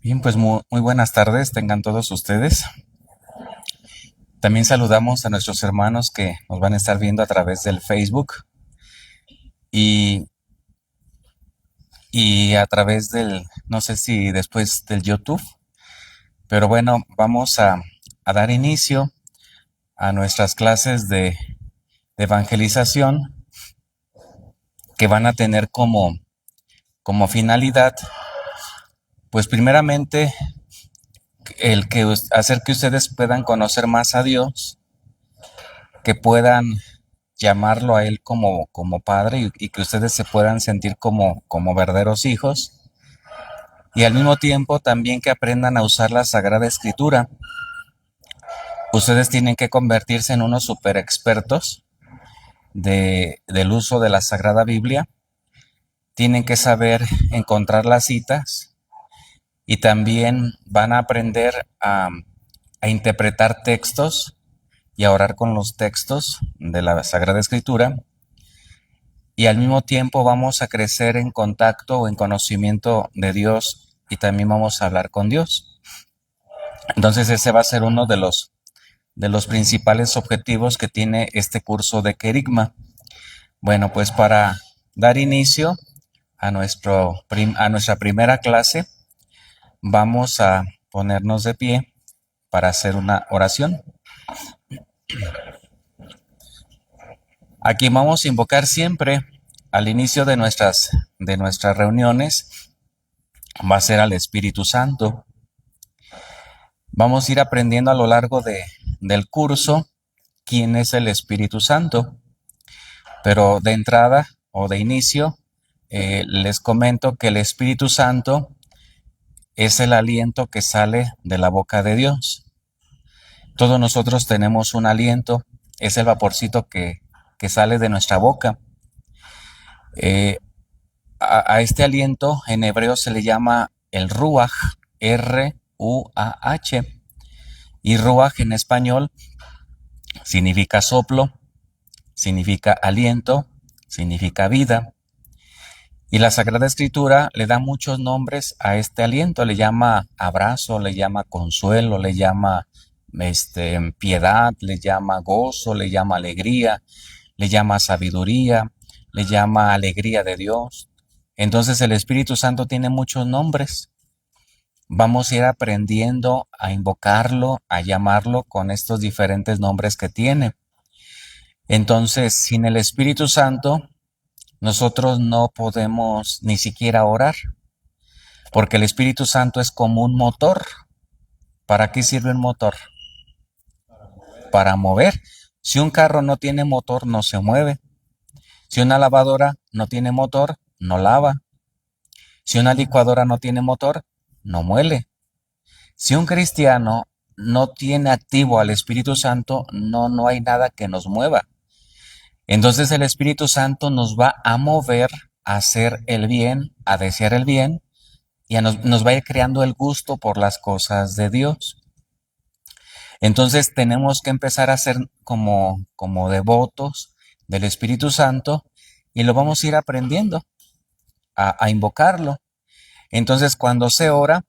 Bien, pues muy buenas tardes, tengan todos ustedes. También saludamos a nuestros hermanos que nos van a estar viendo a través del Facebook y, y a través no sé si después del YouTube, pero bueno, vamos a dar inicio a nuestras clases de evangelización que van a tener como finalidad, pues primeramente hacer que ustedes puedan conocer más a Dios, que puedan llamarlo a Él como Padre y que ustedes se puedan sentir como verdaderos hijos. Y al mismo tiempo también que aprendan a usar la Sagrada Escritura. Ustedes tienen que convertirse en unos super expertos del uso de la Sagrada Biblia. Tienen que saber encontrar las citas y también van a aprender a interpretar textos y a orar con los textos de la Sagrada Escritura. Y al mismo tiempo vamos a crecer en contacto o en conocimiento de Dios y también vamos a hablar con Dios. Entonces ese va a ser uno de los principales objetivos que tiene este curso de Querigma. Bueno, pues para dar inicio a nuestra primera clase, vamos a ponernos de pie para hacer una oración. Aquí vamos a invocar siempre al inicio de nuestras reuniones, va a ser al Espíritu Santo. Vamos a ir aprendiendo a lo largo del curso quién es el Espíritu Santo, pero de entrada o de inicio les comento que el Espíritu Santo es el aliento que sale de la boca de Dios. Todos nosotros tenemos un aliento, es el vaporcito que sale de nuestra boca. Eh, a este aliento en hebreo se le llama el ruaj, R-U-A-H, y ruaj en español significa soplo, significa aliento, significa vida. Y la Sagrada Escritura le da muchos nombres a este aliento, le llama abrazo, le llama consuelo, le llama piedad, le llama gozo, le llama alegría, le llama sabiduría, le llama alegría de Dios. Entonces el Espíritu Santo tiene muchos nombres. Vamos a ir aprendiendo a invocarlo, a llamarlo con estos diferentes nombres que tiene. Entonces, sin el Espíritu Santo, nosotros no podemos ni siquiera orar, porque el Espíritu Santo es como un motor. ¿Para qué sirve un motor? Para mover. Si un carro no tiene motor, no se mueve. Si una lavadora no tiene motor, no lava. Si una licuadora no tiene motor, no muele. Si un cristiano no tiene activo al Espíritu Santo, no hay nada que nos mueva. Entonces el Espíritu Santo nos va a mover a hacer el bien, a desear el bien, y nos va a ir creando el gusto por las cosas de Dios. Entonces tenemos que empezar a ser como devotos del Espíritu Santo y lo vamos a ir aprendiendo, a invocarlo. Entonces cuando se ora,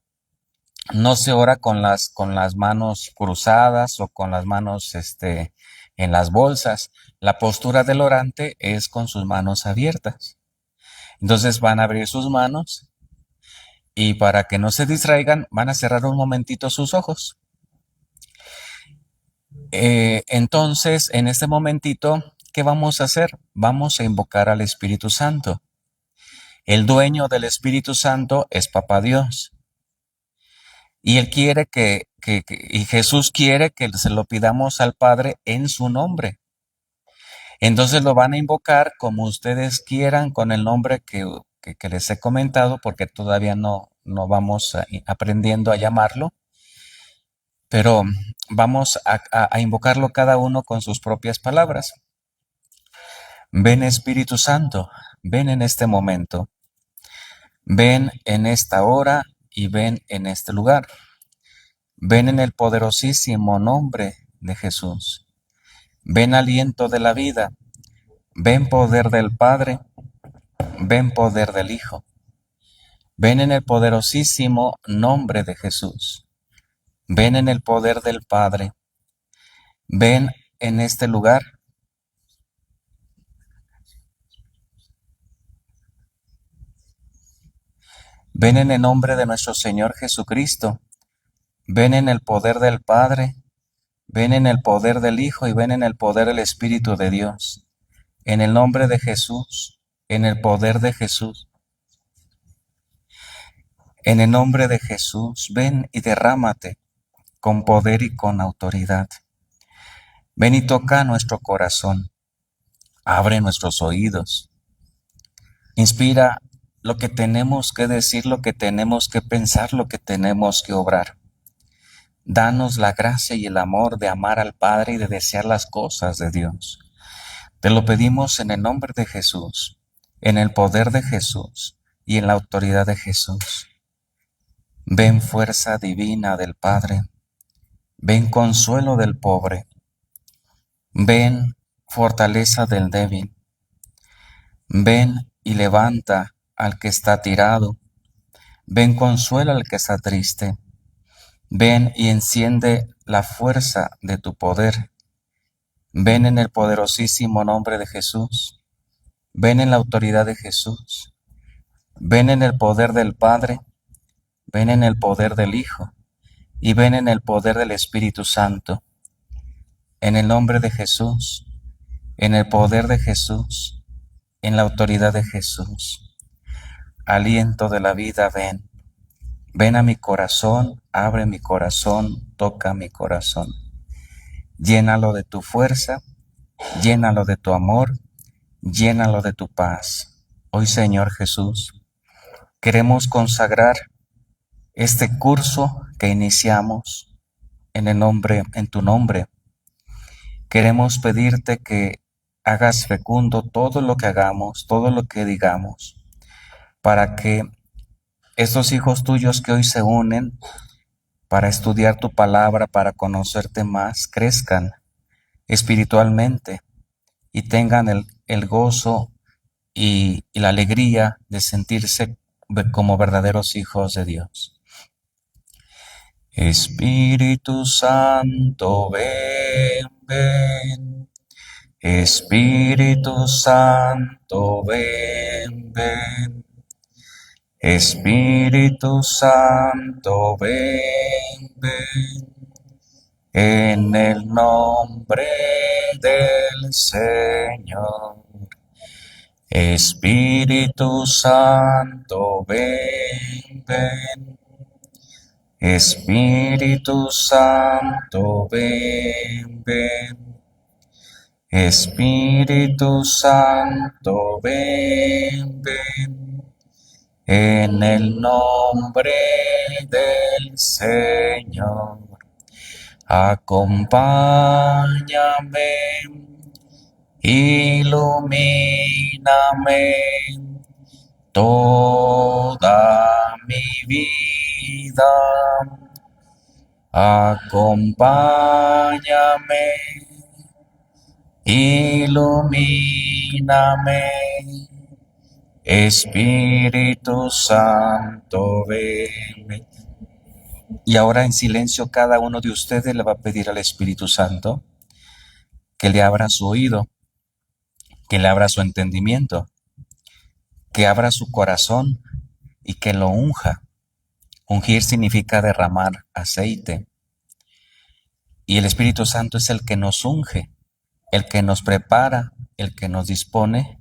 no se ora con las manos cruzadas o con las manos en las bolsas. La postura del orante es con sus manos abiertas. Entonces van a abrir sus manos y para que no se distraigan van a cerrar un momentito sus ojos. Entonces, en este momentito, ¿qué vamos a hacer? Vamos a invocar al Espíritu Santo. El dueño del Espíritu Santo es Papá Dios. Y Él quiere y Jesús quiere que se lo pidamos al Padre en su nombre. Entonces lo van a invocar como ustedes quieran, con el nombre que les he comentado, porque todavía no vamos aprendiendo a llamarlo, pero vamos a invocarlo cada uno con sus propias palabras. Ven Espíritu Santo, ven en este momento, ven en esta hora y ven en este lugar. Ven en el poderosísimo nombre de Jesús. Ven aliento de la vida, ven poder del Padre, ven poder del Hijo. Ven en el poderosísimo nombre de Jesús. Ven en el poder del Padre. Ven en este lugar. Ven en el nombre de nuestro Señor Jesucristo. Ven en el poder del Padre. Ven en el poder del Hijo y ven en el poder del Espíritu de Dios. En el nombre de Jesús, en el poder de Jesús. En el nombre de Jesús, ven y derrámate con poder y con autoridad. Ven y toca nuestro corazón. Abre nuestros oídos. Inspira lo que tenemos que decir, lo que tenemos que pensar, lo que tenemos que obrar. Danos la gracia y el amor de amar al Padre y de desear las cosas de Dios. Te lo pedimos en el nombre de Jesús, en el poder de Jesús y en la autoridad de Jesús. Ven fuerza divina del Padre. Ven consuelo del pobre. Ven fortaleza del débil. Ven y levanta al que está tirado. Ven consuela al que está triste. Ven y enciende la fuerza de tu poder. Ven en el poderosísimo nombre de Jesús. Ven en la autoridad de Jesús. Ven en el poder del Padre. Ven en el poder del Hijo. Y ven en el poder del Espíritu Santo. En el nombre de Jesús. En el poder de Jesús. En la autoridad de Jesús. Aliento de la vida, ven. Ven a mi corazón, abre mi corazón, toca mi corazón. Llénalo de tu fuerza, llénalo de tu amor, llénalo de tu paz. Hoy, Señor Jesús, queremos consagrar este curso que iniciamos en tu nombre. Queremos pedirte que hagas fecundo todo lo que hagamos, todo lo que digamos, para que estos hijos tuyos que hoy se unen para estudiar tu palabra, para conocerte más, crezcan espiritualmente y tengan el gozo y la alegría de sentirse como verdaderos hijos de Dios. Espíritu Santo, ven, ven. Espíritu Santo, ven, ven. Espíritu Santo, ven, ven, en el nombre del Señor. Espíritu Santo, ven, ven. Espíritu Santo, ven, ven. Espíritu Santo, ven, ven. En el nombre del Señor, acompáñame, ilumíname toda mi vida. Acompáñame, ilumíname. Espíritu Santo, ven. Y ahora en silencio cada uno de ustedes le va a pedir al Espíritu Santo que le abra su oído, que le abra su entendimiento, que abra su corazón y que lo unja. Ungir significa derramar aceite. Y el Espíritu Santo es el que nos unge, el que nos prepara, el que nos dispone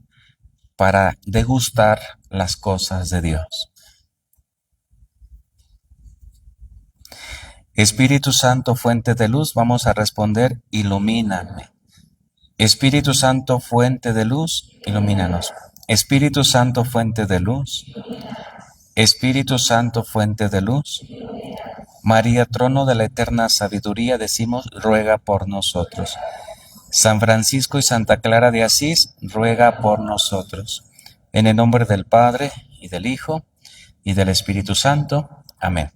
para degustar las cosas de Dios. Espíritu Santo, fuente de luz, vamos a responder, ilumíname. Espíritu Santo, fuente de luz, ilumínanos. Espíritu Santo, fuente de luz. Espíritu Santo, fuente de luz. María, trono de la eterna sabiduría, decimos, ruega por nosotros. San Francisco y Santa Clara de Asís, ruega por nosotros. En el nombre del Padre, y del Hijo, y del Espíritu Santo. Amén.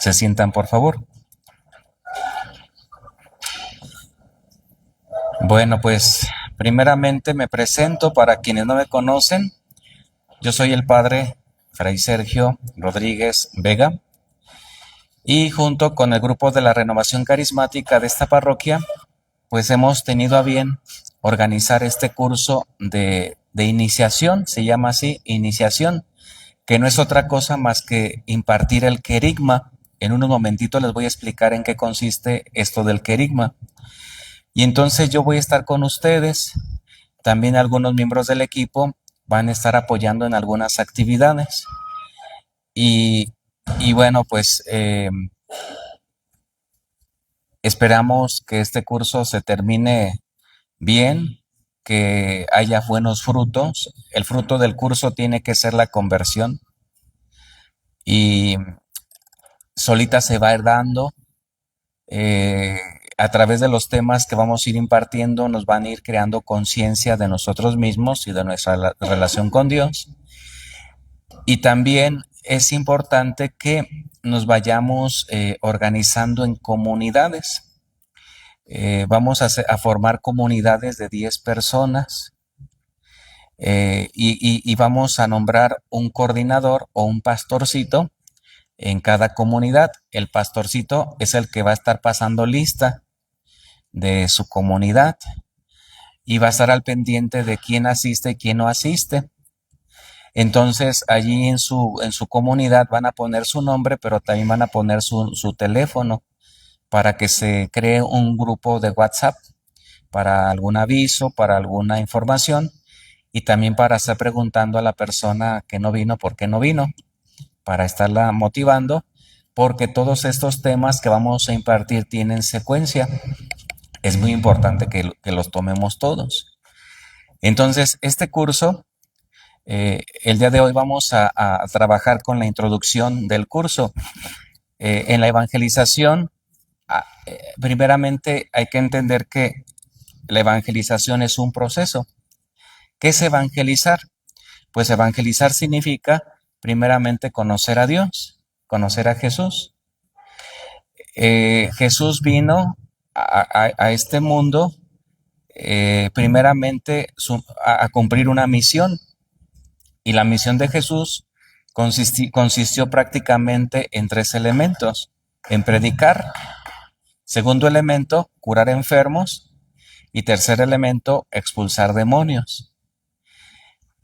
Se sientan, por favor. Bueno, pues, primeramente me presento para quienes no me conocen. Yo soy el Padre Fray Sergio Rodríguez Vega, y junto con el grupo de la Renovación Carismática de esta parroquia, pues hemos tenido a bien organizar este curso de iniciación, se llama así, iniciación, que no es otra cosa más que impartir el querigma. En unos momentitos les voy a explicar en qué consiste esto del querigma. Y entonces yo voy a estar con ustedes, también algunos miembros del equipo van a estar apoyando en algunas actividades. Y, y bueno, pues esperamos que este curso se termine bien, que haya buenos frutos. El fruto del curso tiene que ser la conversión y solita se va a ir dando. eh, a través de los temas que vamos a ir impartiendo, nos van a ir creando conciencia de nosotros mismos y de nuestra relación con Dios. Y también es importante que nos vayamos organizando en comunidades. Vamos a formar comunidades de 10 personas y vamos a nombrar un coordinador o un pastorcito en cada comunidad. El pastorcito es el que va a estar pasando lista de su comunidad y va a estar al pendiente de quién asiste y quién no asiste. Entonces allí en su comunidad van a poner su nombre, pero también van a poner su teléfono para que se cree un grupo de WhatsApp para algún aviso, para alguna información y también para estar preguntando a la persona que no vino por qué no vino, para estarla motivando, porque todos estos temas que vamos a impartir tienen secuencia. Es muy importante que los tomemos todos. Entonces, este curso, el día de hoy vamos a trabajar con la introducción del curso. En la evangelización, primeramente hay que entender que la evangelización es un proceso. ¿Qué es evangelizar? Pues evangelizar significa primeramente conocer a Dios, conocer a Jesús. Jesús vino a este mundo primeramente a cumplir una misión, y la misión de Jesús consistió prácticamente en 3 elementos: en predicar, segundo elemento, curar enfermos, y tercer elemento, expulsar demonios.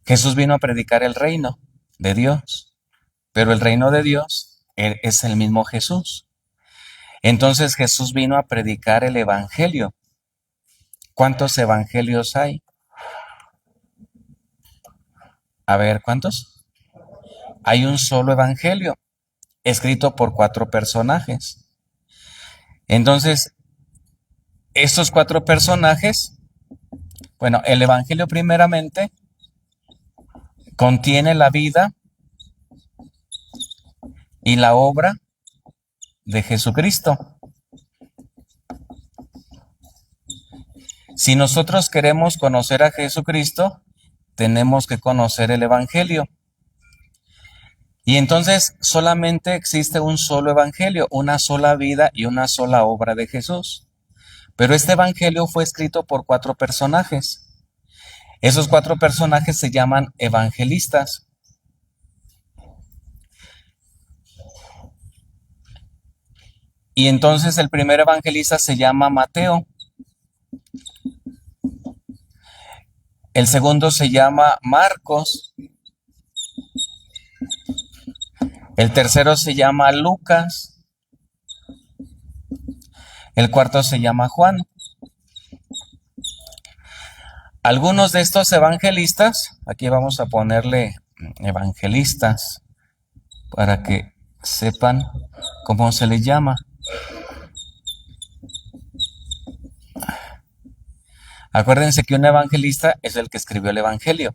Jesús vino a predicar el reino de Dios, pero el reino de Dios es el mismo Jesús. Entonces Jesús vino a predicar el evangelio. ¿Cuántos evangelios hay? A ver, ¿cuántos? Hay un solo evangelio, escrito por 4 personajes. Entonces, estos 4 personajes, bueno, el evangelio primeramente contiene la vida y la obra de Jesucristo. Si nosotros queremos conocer a Jesucristo, tenemos que conocer el evangelio. Y entonces solamente existe un solo evangelio, una sola vida y una sola obra de Jesús. Pero este evangelio fue escrito por 4 personajes. Esos 4 personajes se llaman evangelistas. Y entonces el primer evangelista se llama Mateo. El segundo se llama Marcos. El tercero se llama Lucas. El cuarto se llama Juan. Algunos de estos evangelistas, aquí vamos a ponerle evangelistas para que sepan cómo se les llama. Acuérdense que un evangelista es el que escribió el evangelio.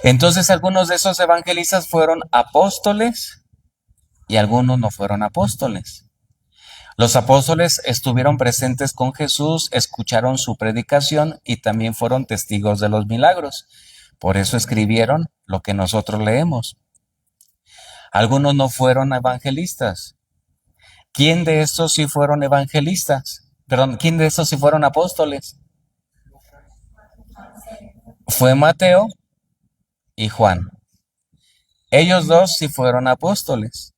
Entonces algunos de esos evangelistas fueron apóstoles y algunos no fueron apóstoles. Los apóstoles estuvieron presentes con Jesús, escucharon su predicación y también fueron testigos de los milagros. Por eso escribieron lo que nosotros leemos. Algunos no fueron evangelistas. ¿Quién de estos sí fueron evangelistas? Perdón, ¿quién de estos sí fueron apóstoles? Fue Mateo y Juan. Ellos dos sí fueron apóstoles,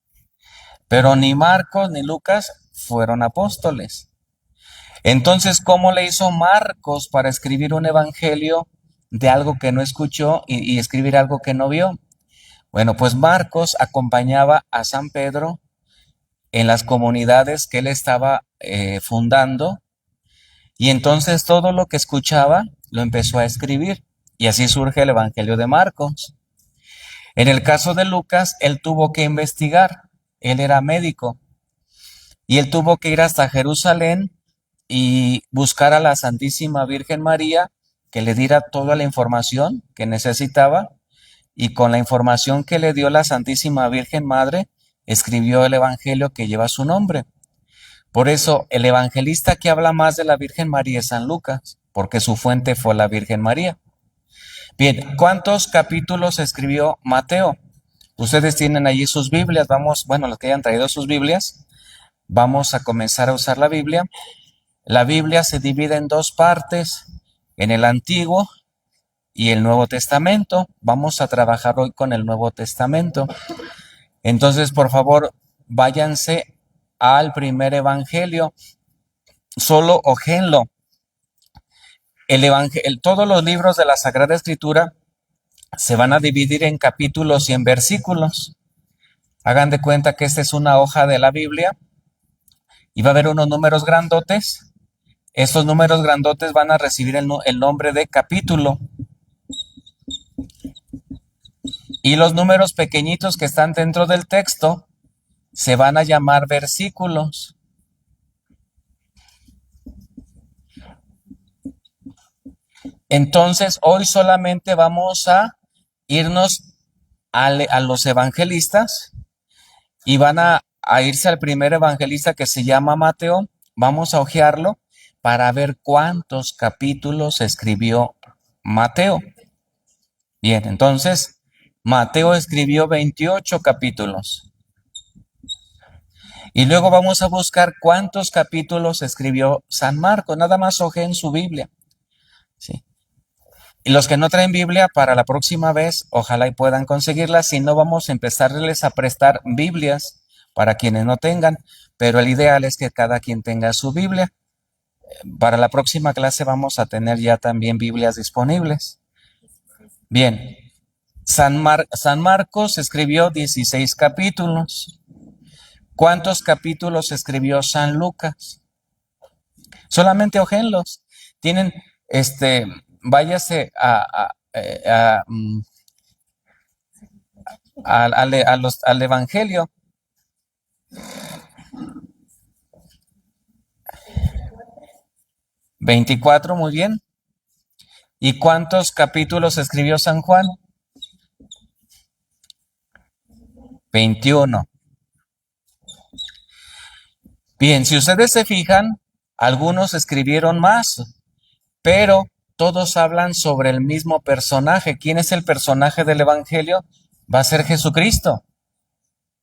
pero ni Marcos ni Lucas fueron apóstoles. Entonces, ¿cómo le hizo Marcos para escribir un evangelio de algo que no escuchó y escribir algo que no vio? Bueno, pues Marcos acompañaba a San Pedro en las comunidades que él estaba fundando, y entonces todo lo que escuchaba lo empezó a escribir, y así surge el Evangelio de Marcos. En el caso de Lucas, él tuvo que investigar, él era médico, y él tuvo que ir hasta Jerusalén y buscar a la Santísima Virgen María que le diera toda la información que necesitaba, y con la información que le dio la Santísima Virgen Madre, escribió el Evangelio que lleva su nombre. Por eso, el evangelista que habla más de la Virgen María es San Lucas, porque su fuente fue la Virgen María. Bien, ¿cuántos capítulos escribió Mateo? Ustedes tienen allí sus Biblias, bueno, los que hayan traído sus Biblias, vamos a comenzar a usar la Biblia. La Biblia se divide en dos partes, en el Antiguo y el Nuevo Testamento. Vamos a trabajar hoy con el Nuevo Testamento. Entonces, por favor, váyanse al primer evangelio, solo hojenlo. Todos los libros de la Sagrada Escritura se van a dividir en capítulos y en versículos. Hagan de cuenta que esta es una hoja de la Biblia y va a haber unos números grandotes. Estos números grandotes van a recibir el nombre de capítulo. Y los números pequeñitos que están dentro del texto se van a llamar versículos. Entonces, hoy solamente vamos a irnos a los evangelistas, y van a irse al primer evangelista, que se llama Mateo. Vamos a hojearlo para ver cuántos capítulos escribió Mateo. Bien, entonces, Mateo escribió 28 capítulos. Y luego vamos a buscar cuántos capítulos escribió San Marcos. Nada más ojeen su Biblia. ¿Sí? Y los que no traen Biblia, para la próxima vez, ojalá y puedan conseguirla. Si no, vamos a empezarles a prestar Biblias para quienes no tengan. Pero el ideal es que cada quien tenga su Biblia. Para la próxima clase vamos a tener ya también Biblias disponibles. Bien, San Marcos escribió 16 capítulos. ¿Cuántos capítulos escribió San Lucas? Solamente ojenlos. Tienen, váyase al Evangelio. ¿24? Muy bien. ¿Y cuántos capítulos escribió San Juan? 21. Bien, si ustedes se fijan, algunos escribieron más, pero todos hablan sobre el mismo personaje. ¿Quién es el personaje del Evangelio? Va a ser Jesucristo.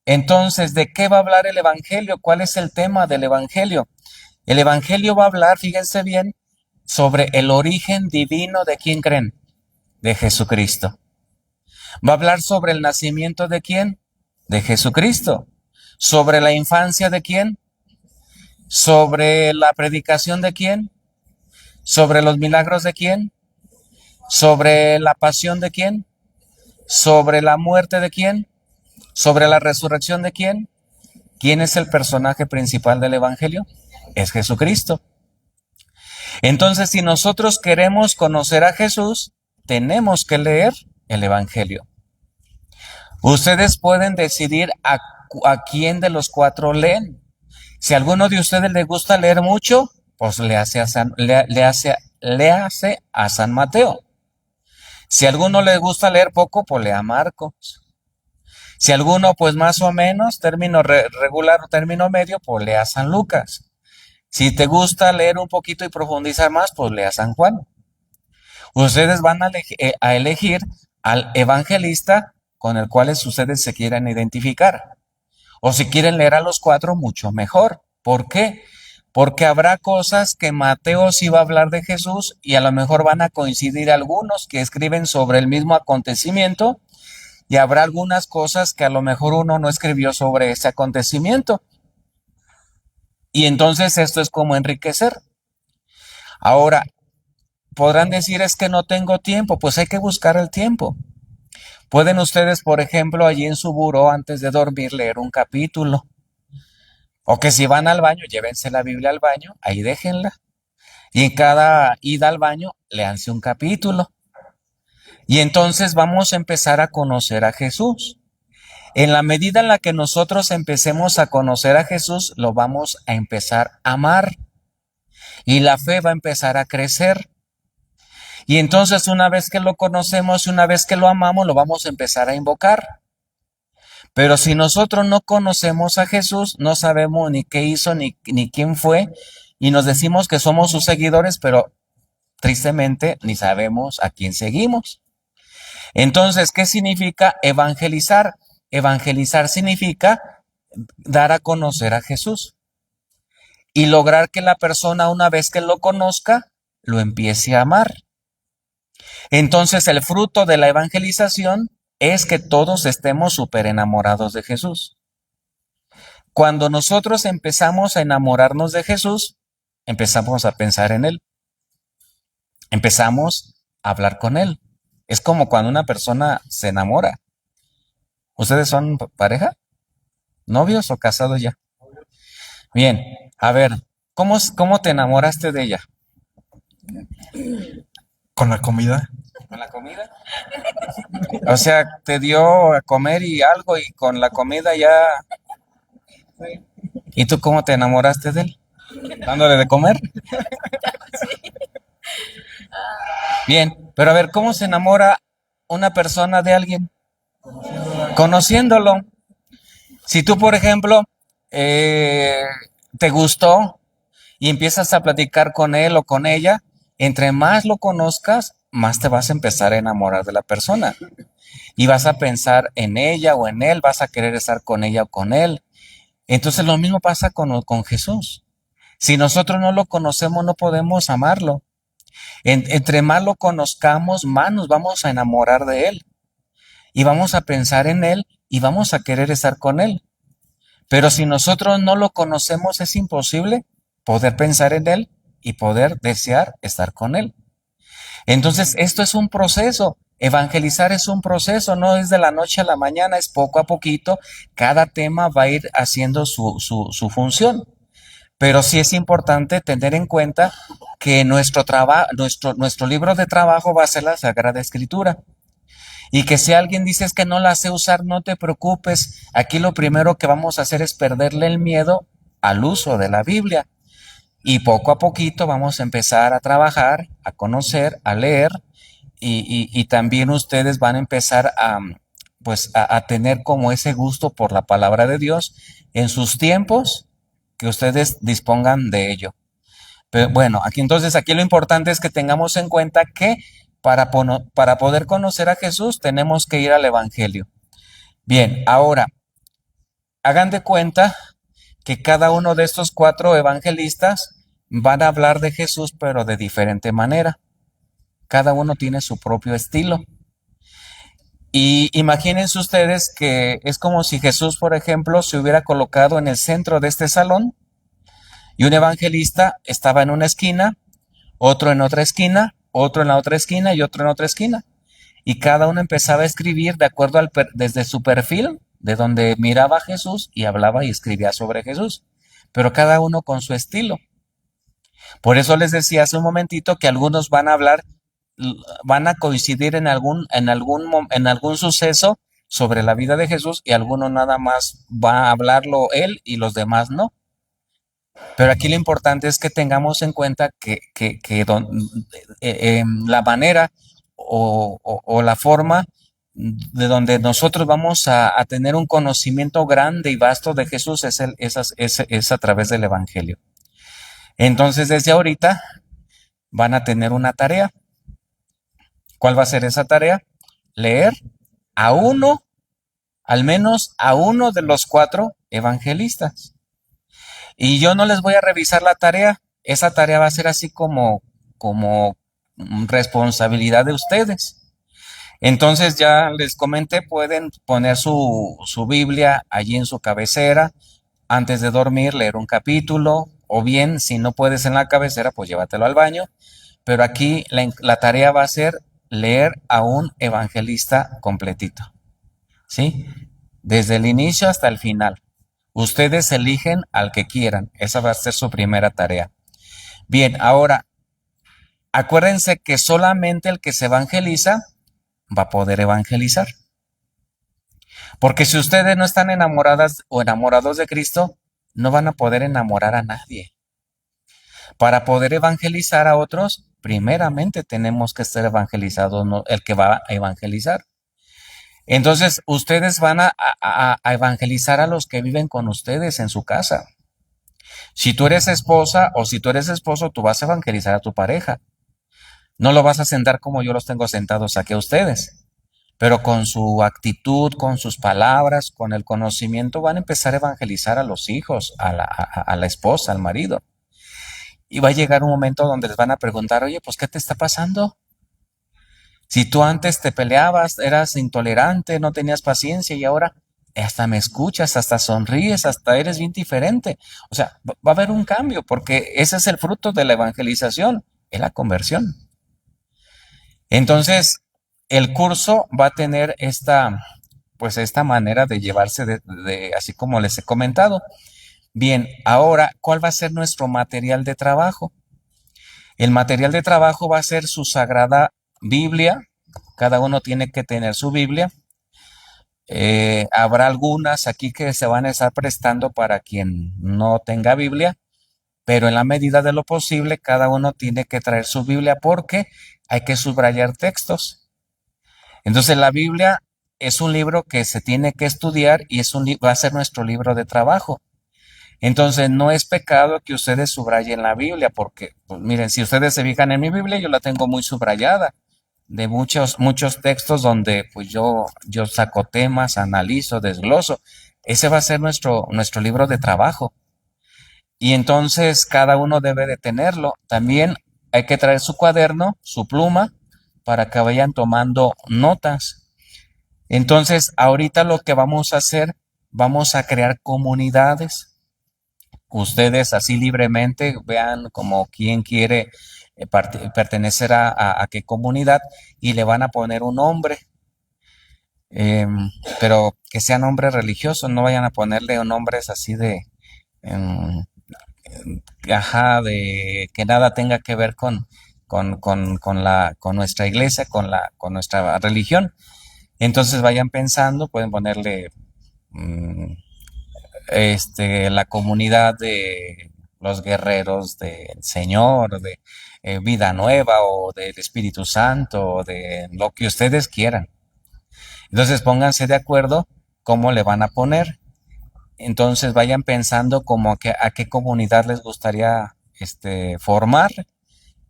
Entonces, ¿de qué va a hablar el Evangelio? ¿Cuál es el tema del Evangelio? El Evangelio va a hablar, fíjense bien, sobre el origen divino de quién creen, de Jesucristo. Va a hablar sobre el nacimiento de quién, de Jesucristo. Sobre la infancia de quién, sobre la predicación de quién, sobre los milagros de quién, sobre la pasión de quién, sobre la muerte de quién, sobre la resurrección de quién. ¿Quién es el personaje principal del Evangelio? Es Jesucristo. Entonces, si nosotros queremos conocer a Jesús, tenemos que leer el Evangelio. Ustedes pueden decidir a quién de los cuatro leen. Si a alguno de ustedes le gusta leer mucho, pues le hace a San Mateo. Si a alguno le gusta leer poco, pues lea Marcos. Si a alguno, pues más o menos, término regular o término medio, pues lea San Lucas. Si te gusta leer un poquito y profundizar más, pues lea San Juan. Ustedes van a elegir al evangelista con el cual ustedes se quieran identificar. O si quieren leer a los cuatro, mucho mejor. ¿Por qué? Porque habrá cosas que Mateo sí va a hablar de Jesús, y a lo mejor van a coincidir algunos que escriben sobre el mismo acontecimiento, y habrá algunas cosas que a lo mejor uno no escribió sobre ese acontecimiento. Y entonces esto es como enriquecer. Ahora, podrán decir es que no tengo tiempo, pues hay que buscar el tiempo. Pueden ustedes, por ejemplo, allí en su buró antes de dormir leer un capítulo. O que si van al baño, llévense la Biblia al baño, ahí déjenla. Y en cada ida al baño, léanse un capítulo. Y entonces vamos a empezar a conocer a Jesús. En la medida en la que nosotros empecemos a conocer a Jesús, lo vamos a empezar a amar. Y la fe va a empezar a crecer. Y entonces una vez que lo conocemos y una vez que lo amamos, lo vamos a empezar a invocar. Pero si nosotros no conocemos a Jesús, no sabemos ni qué hizo ni quién fue, y nos decimos que somos sus seguidores, pero tristemente ni sabemos a quién seguimos. Entonces, ¿qué significa evangelizar? Evangelizar significa dar a conocer a Jesús y lograr que la persona, una vez que lo conozca, lo empiece a amar. Entonces, el fruto de la evangelización es que todos estemos súper enamorados de Jesús. Cuando nosotros empezamos a enamorarnos de Jesús, empezamos a pensar en Él, empezamos a hablar con Él. Es como cuando una persona se enamora. ¿Ustedes son pareja? ¿Novios o casados ya? Bien, a ver, ¿cómo te enamoraste de ella? Con la comida. ¿Con la comida? O sea, te dio a comer y algo y con la comida ya... ¿Y tú cómo te enamoraste de él? ¿Dándole de comer? Bien, pero a ver, ¿cómo se enamora una persona de alguien? Conociéndolo. Si tú, por ejemplo, eh, te gustó y empiezas a platicar con él o con ella, entre más lo conozcas, más te vas a empezar a enamorar de la persona. Y vas a pensar en ella o en él, vas a querer estar con ella o con él. Entonces lo mismo pasa con Jesús. Si nosotros no lo conocemos, no podemos amarlo. Entre más lo conozcamos, más nos vamos a enamorar de él. Y vamos a pensar en él y vamos a querer estar con él. Pero si nosotros no lo conocemos, es imposible poder pensar en él y poder desear estar con él. Entonces, esto es un proceso. Evangelizar es un proceso, no es de la noche a la mañana, es poco a poquito. Cada tema va a ir haciendo su función. Pero sí es importante tener en cuenta que nuestro libro de trabajo va a ser la Sagrada Escritura. Y que si alguien dice que no la sé usar, no te preocupes. Aquí lo primero que vamos a hacer es perderle el miedo al uso de la Biblia. Y poco a poquito vamos a empezar a trabajar, a conocer, a leer. Y también ustedes van a empezar a tener como ese gusto por la palabra de Dios en sus tiempos que ustedes dispongan de ello. Pero bueno, aquí lo importante es que tengamos en cuenta que para poder conocer a Jesús tenemos que ir al Evangelio. Bien, ahora, hagan de cuenta que cada uno de estos 4 evangelistas van a hablar de Jesús, pero de diferente manera. Cada uno tiene su propio estilo. Y imagínense ustedes que es como si Jesús, por ejemplo, se hubiera colocado en el centro de este salón y un evangelista estaba en una esquina, otro en otra esquina, otro en la otra esquina y otro en otra esquina. Y cada uno empezaba a escribir de acuerdo desde su perfil, de donde miraba a Jesús y hablaba y escribía sobre Jesús, pero cada uno con su estilo. Por eso les decía hace un momentito que algunos van a hablar, van a coincidir en algún suceso sobre la vida de Jesús y alguno nada más va a hablarlo él y los demás no. Pero aquí lo importante es que tengamos en cuenta la manera o la forma de donde nosotros vamos a tener un conocimiento grande y vasto de Jesús es a través del Evangelio. Entonces, desde ahorita van a tener una tarea. ¿Cuál va a ser esa tarea? Leer a uno, al menos a uno de los 4 evangelistas. Y yo no les voy a revisar la tarea. Esa tarea va a ser así como responsabilidad de ustedes. Entonces ya les comenté, pueden poner su Biblia allí en su cabecera, antes de dormir leer un capítulo, o bien si no puedes en la cabecera, pues llévatelo al baño. Pero aquí la tarea va a ser leer a un evangelista completito, ¿sí? Desde el inicio hasta el final. Ustedes eligen al que quieran. Esa va a ser su primera tarea. Bien, ahora, acuérdense que solamente el que se evangeliza va a poder evangelizar. Porque si ustedes no están enamoradas o enamorados de Cristo, no van a poder enamorar a nadie. Para poder evangelizar a otros, primeramente tenemos que ser evangelizados, ¿no? El que va a evangelizar. Entonces, ustedes van a evangelizar a los que viven con ustedes en su casa. Si tú eres esposa o si tú eres esposo, tú vas a evangelizar a tu pareja. No lo vas a sentar como yo los tengo sentados aquí a ustedes, pero con su actitud, con sus palabras, con el conocimiento, van a empezar a evangelizar a los hijos, a la esposa, al marido. Y va a llegar un momento donde les van a preguntar, oye, pues, ¿qué te está pasando? Si tú antes te peleabas, eras intolerante, no tenías paciencia y ahora hasta me escuchas, hasta sonríes, hasta eres bien diferente. O sea, va a haber un cambio porque ese es el fruto de la evangelización, es la conversión. Entonces, el curso va a tener pues esta manera de llevarse así como les he comentado. Bien, ahora, ¿cuál va a ser nuestro material de trabajo? El material de trabajo va a ser su sagrada Biblia. Cada uno tiene que tener su Biblia. Habrá algunas aquí que se van a estar prestando para quien no tenga Biblia, pero en la medida de lo posible, cada uno tiene que traer su Biblia porque hay que subrayar textos. Entonces, la Biblia es un libro que se tiene que estudiar y va a ser nuestro libro de trabajo. Entonces, no es pecado que ustedes subrayen la Biblia, porque, pues, miren, si ustedes se fijan en mi Biblia, yo la tengo muy subrayada de muchos textos donde pues yo saco temas, analizo, desgloso. Ese va a ser nuestro libro de trabajo. Y entonces cada uno debe de tenerlo. También hay que traer su cuaderno, su pluma, para que vayan tomando notas. Entonces, ahorita lo que vamos a hacer, vamos a crear comunidades. Ustedes así libremente vean como quién quiere pertenecer a qué comunidad y le van a poner un nombre, pero que sea nombre religioso, no vayan a ponerle nombres así em, ajá, de que nada tenga que ver con nuestra iglesia, con nuestra religión. Entonces vayan pensando, pueden ponerle mm, la comunidad de los guerreros del Señor, de Vida Nueva o del Espíritu Santo o de lo que ustedes quieran. Entonces pónganse de acuerdo cómo le van a poner. Entonces vayan pensando como que a qué comunidad les gustaría formar.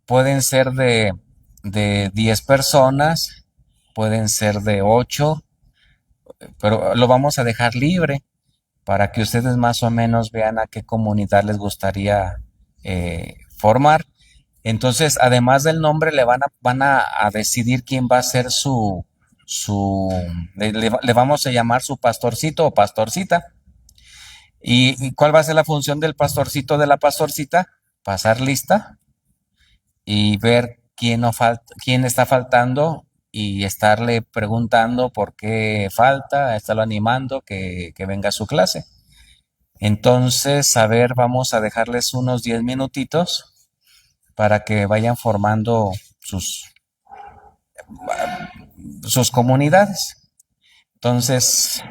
Pueden ser de 10 personas, pueden ser de 8, pero lo vamos a dejar libre para que ustedes más o menos vean a qué comunidad les gustaría formar. Entonces, además del nombre, van a decidir quién va a ser le vamos a llamar su pastorcito o pastorcita. ¿Y cuál va a ser la función del pastorcito o de la pastorcita? Pasar lista y ver quién está faltando y estarle preguntando por qué falta, estarlo animando que venga a su clase. Entonces, a ver, vamos a dejarles unos 10 minutitos para que vayan formando sus comunidades. Entonces,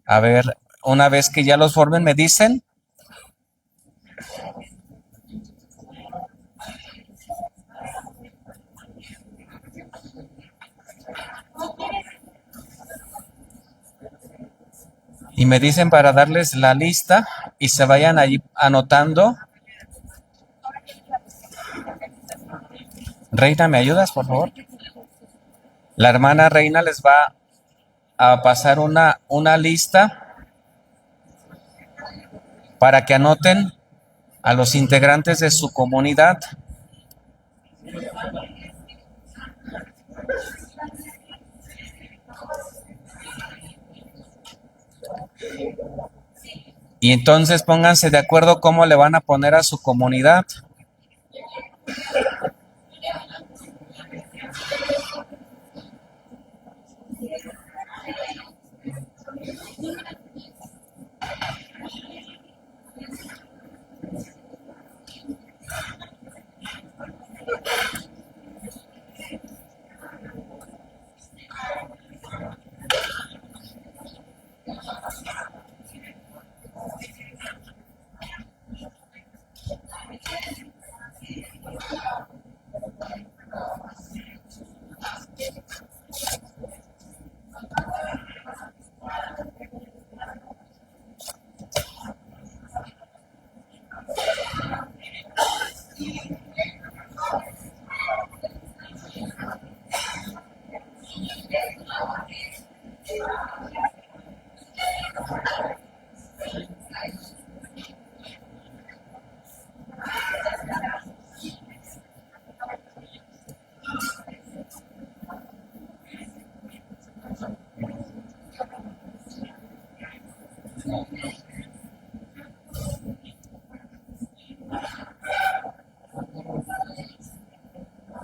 a ver, una vez que ya los formen, me dicen. Y me dicen para darles la lista y se vayan ahí anotando. Reina, ¿me ayudas, por favor? La hermana Reina les va a pasar una lista para que anoten a los integrantes de su comunidad. Y entonces pónganse de acuerdo cómo le van a poner a su comunidad.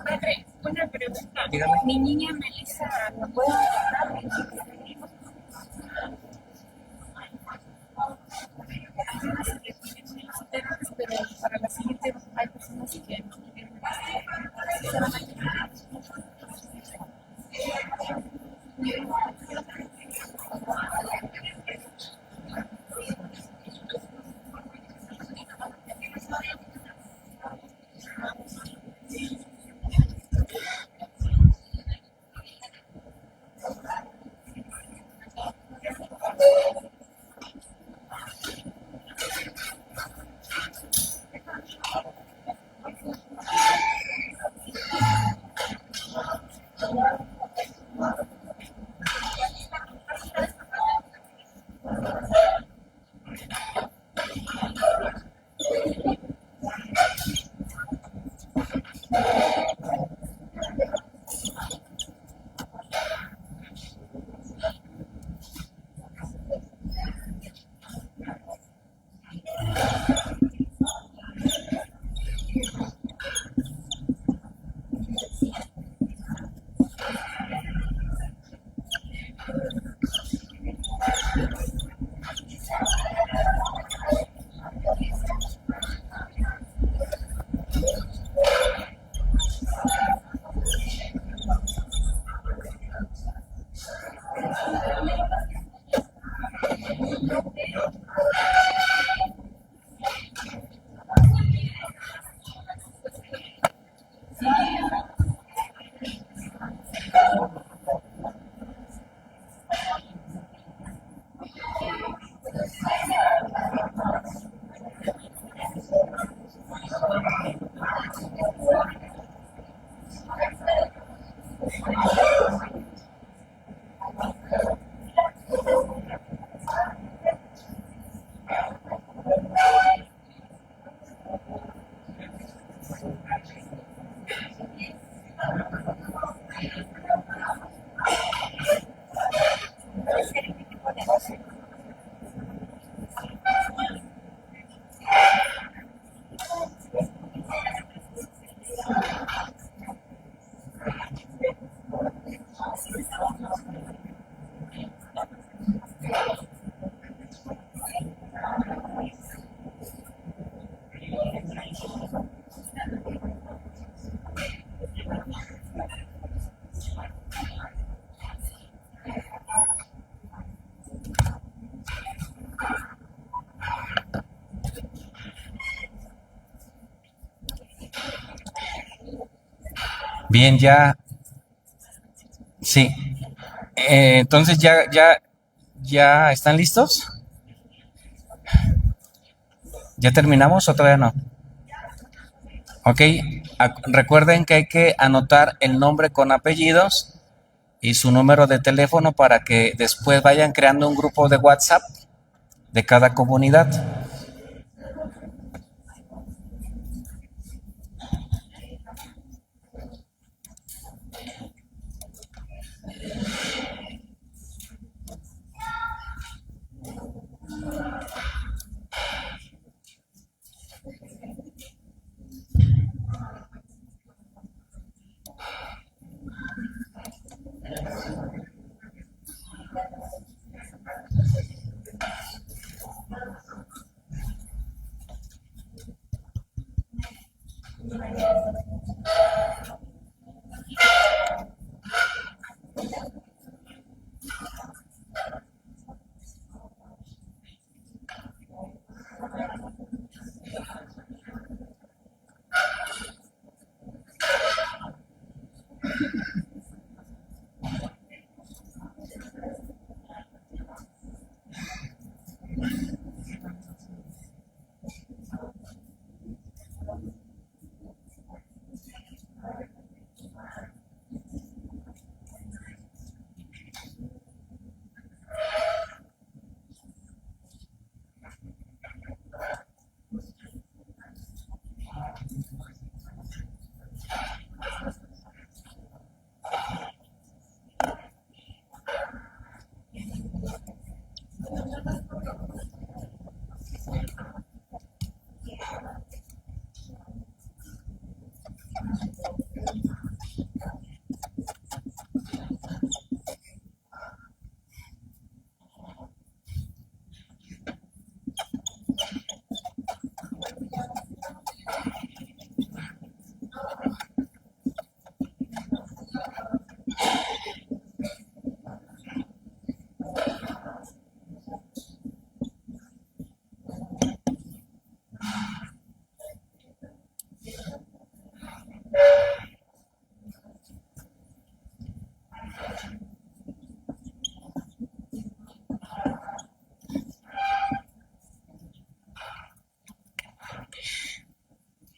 Padre, una pregunta. Dígame. Mi niña Melissa, ¿me puede ayudar? Pero para la siguiente hay personas que no quieren. Bien, ya, sí. Entonces ya están listos. ¿Ya terminamos o todavía no? Ok. Recuerden que hay que anotar el nombre con apellidos y su número de teléfono para que después vayan creando un grupo de WhatsApp de cada comunidad.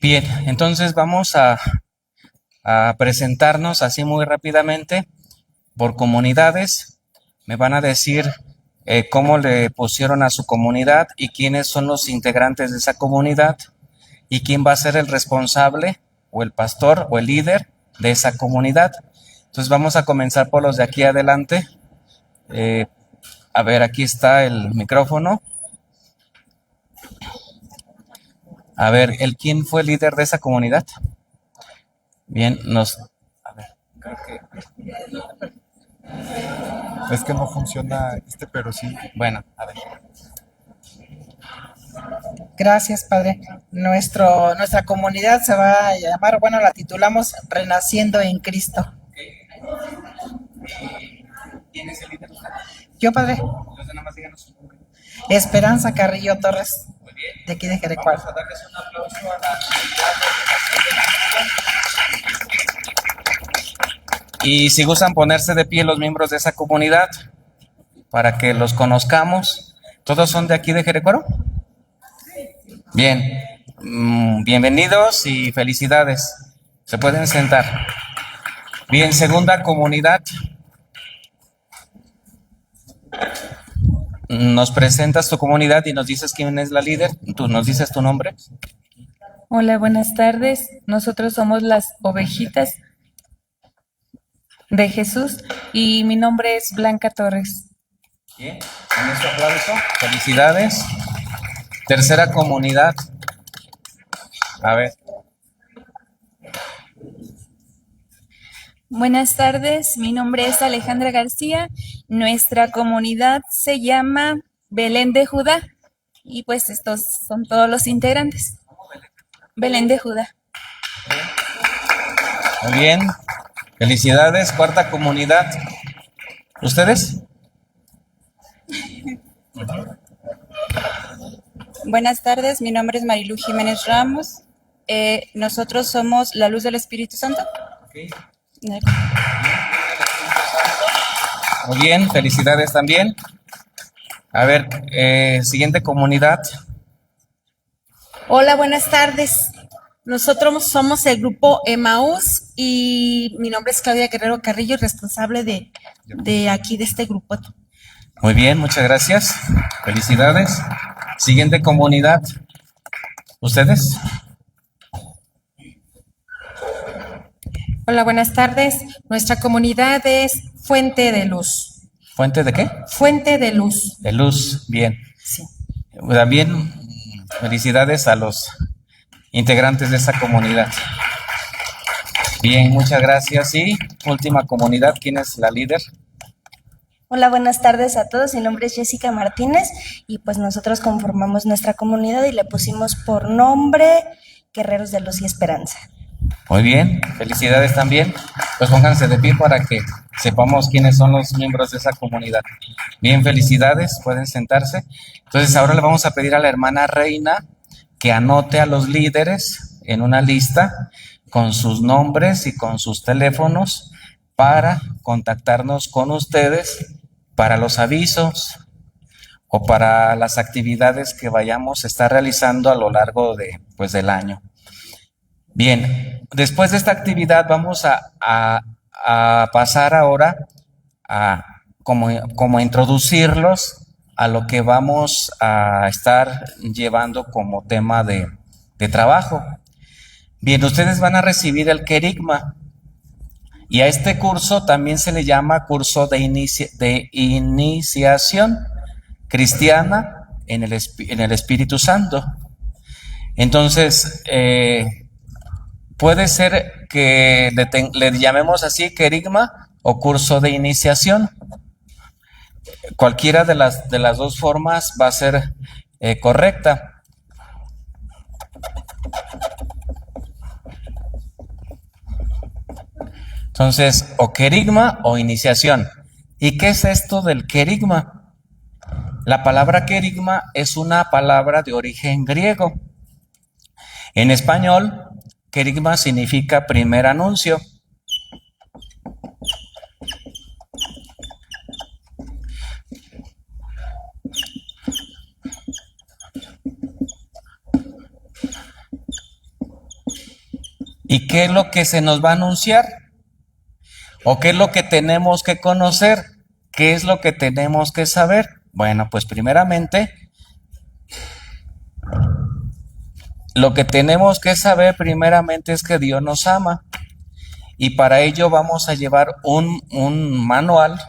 Bien, entonces vamos a presentarnos así muy rápidamente por comunidades. Me van a decir cómo le pusieron a su comunidad y quiénes son los integrantes de esa comunidad y quién va a ser el responsable o el pastor o el líder de esa comunidad. Entonces vamos a comenzar por los de aquí adelante. A ver, aquí está el micrófono. A ver, ¿quién fue el líder de esa comunidad? Bien, a ver, creo que, Es que no funciona pero sí. bueno, a ver. Gracias, Padre. Nuestra comunidad se va a llamar, bueno, la titulamos Renaciendo en Cristo. ¿Quién es el líder? Yo, Padre, Entonces nada más díganos su nombre. Esperanza Carrillo Torres, Muy bien. de aquí de Jerecuaro. Vamos a darles un aplauso a la comunidad. Y si gustan ponerse de pie los miembros de esa comunidad para que los conozcamos. ¿Todos son de aquí de Jerecuaro? Bien, bienvenidos y felicidades. Se pueden sentar. Bien, segunda comunidad. Nos presentas tu comunidad y nos dices quién es la líder. Tú nos dices tu nombre. Hola, buenas tardes. Nosotros somos las ovejitas de Jesús y mi nombre es Blanca Torres. Bien, con nuestro aplauso. Felicidades. Tercera comunidad. A ver. Buenas tardes, mi nombre es Alejandra García. Nuestra comunidad se llama Belén de Judá y pues estos son todos los integrantes. Belén de Judá. Muy bien. Felicidades. Cuarta comunidad. ¿Ustedes? Buenas tardes, mi nombre es Marilu Jiménez Ramos. Nosotros somos la luz del Espíritu Santo. Okay. Muy bien, felicidades también. A ver, siguiente comunidad. Hola, buenas tardes. Nosotros somos el grupo Emaús y mi nombre es Claudia Guerrero Carrillo, responsable de aquí, de este grupo. Muy bien, muchas gracias. Felicidades. Siguiente comunidad. ¿Ustedes? Hola, buenas tardes. Nuestra comunidad es Fuente de Luz. ¿Fuente de qué? Fuente de Luz. De luz, bien. Sí. También felicidades a los integrantes de esta comunidad. Bien, muchas gracias. Y última comunidad, ¿quién es la líder? Hola, buenas tardes a todos. Mi nombre es Jessica Martínez y pues nosotros conformamos nuestra comunidad y le pusimos por nombre Guerreros de Luz y Esperanza. Muy bien, felicidades también. Pues pónganse de pie para que sepamos quiénes son los miembros de esa comunidad. Bien, felicidades, pueden sentarse. Entonces ahora le vamos a pedir a la hermana Reina que anote a los líderes en una lista con sus nombres y con sus teléfonos para contactarnos con ustedes para los avisos o para las actividades que vayamos a estar realizando a lo largo del año. Bien, después de esta actividad vamos a pasar ahora a como introducirlos a lo que vamos a estar llevando como tema de trabajo. Bien, ustedes van a recibir el querigma y a este curso también se le llama curso de iniciación cristiana en el Espíritu Santo. Entonces, puede ser que le llamemos así querigma o curso de iniciación. Cualquiera de las dos formas va a ser correcta. Entonces, o querigma o iniciación. ¿Y qué es esto del querigma? La palabra querigma es una palabra de origen griego. En español, querigma significa primer anuncio. ¿Y qué es lo que se nos va a anunciar? ¿O qué es lo que tenemos que conocer? ¿Qué es lo que tenemos que saber? Bueno, pues primeramente, lo que tenemos que saber primeramente es que Dios nos ama. Y para ello vamos a llevar un manual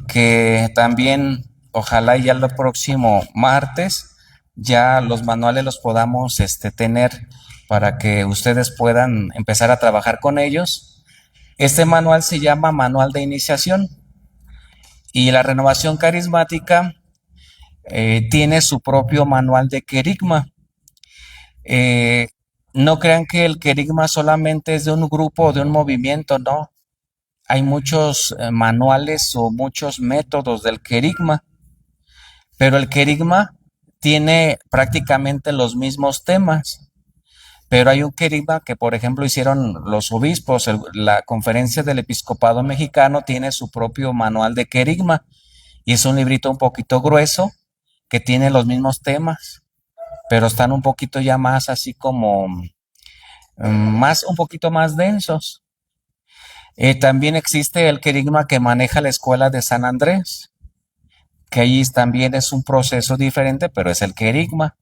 que también, ojalá ya el próximo martes, ya los manuales los podamos tener para que ustedes puedan empezar a trabajar con ellos. Este manual se llama Manual de Iniciación y la renovación carismática tiene su propio manual de querigma. No crean que el querigma solamente es de un grupo o de un movimiento, no. Hay muchos manuales o muchos métodos del querigma, pero el querigma tiene prácticamente los mismos temas. Pero hay un querigma que, por ejemplo, hicieron los obispos. La Conferencia del Episcopado Mexicano tiene su propio manual de querigma y es un librito un poquito grueso que tiene los mismos temas, pero están un poquito ya más así como un poquito más densos. También existe el querigma que maneja la Escuela de San Andrés, que ahí también es un proceso diferente, pero es el querigma.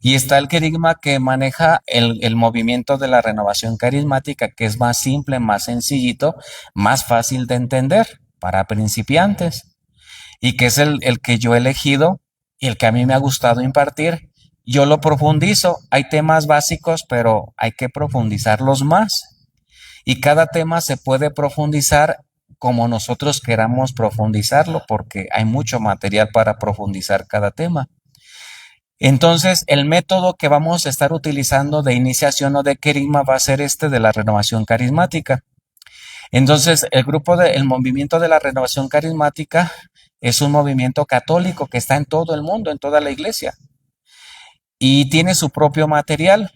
Y está el querigma que maneja el movimiento de la renovación carismática, que es más simple, más sencillito, más fácil de entender para principiantes, y que es el que yo he elegido y el que a mí me ha gustado impartir. Yo lo profundizo. Hay temas básicos, pero hay que profundizarlos más. Y cada tema se puede profundizar como nosotros queramos profundizarlo, porque hay mucho material para profundizar cada tema. Entonces, el método que vamos a estar utilizando de iniciación o de querigma va a ser de la renovación carismática. Entonces, el movimiento de la renovación carismática es un movimiento católico que está en todo el mundo, en toda la iglesia, y tiene su propio material.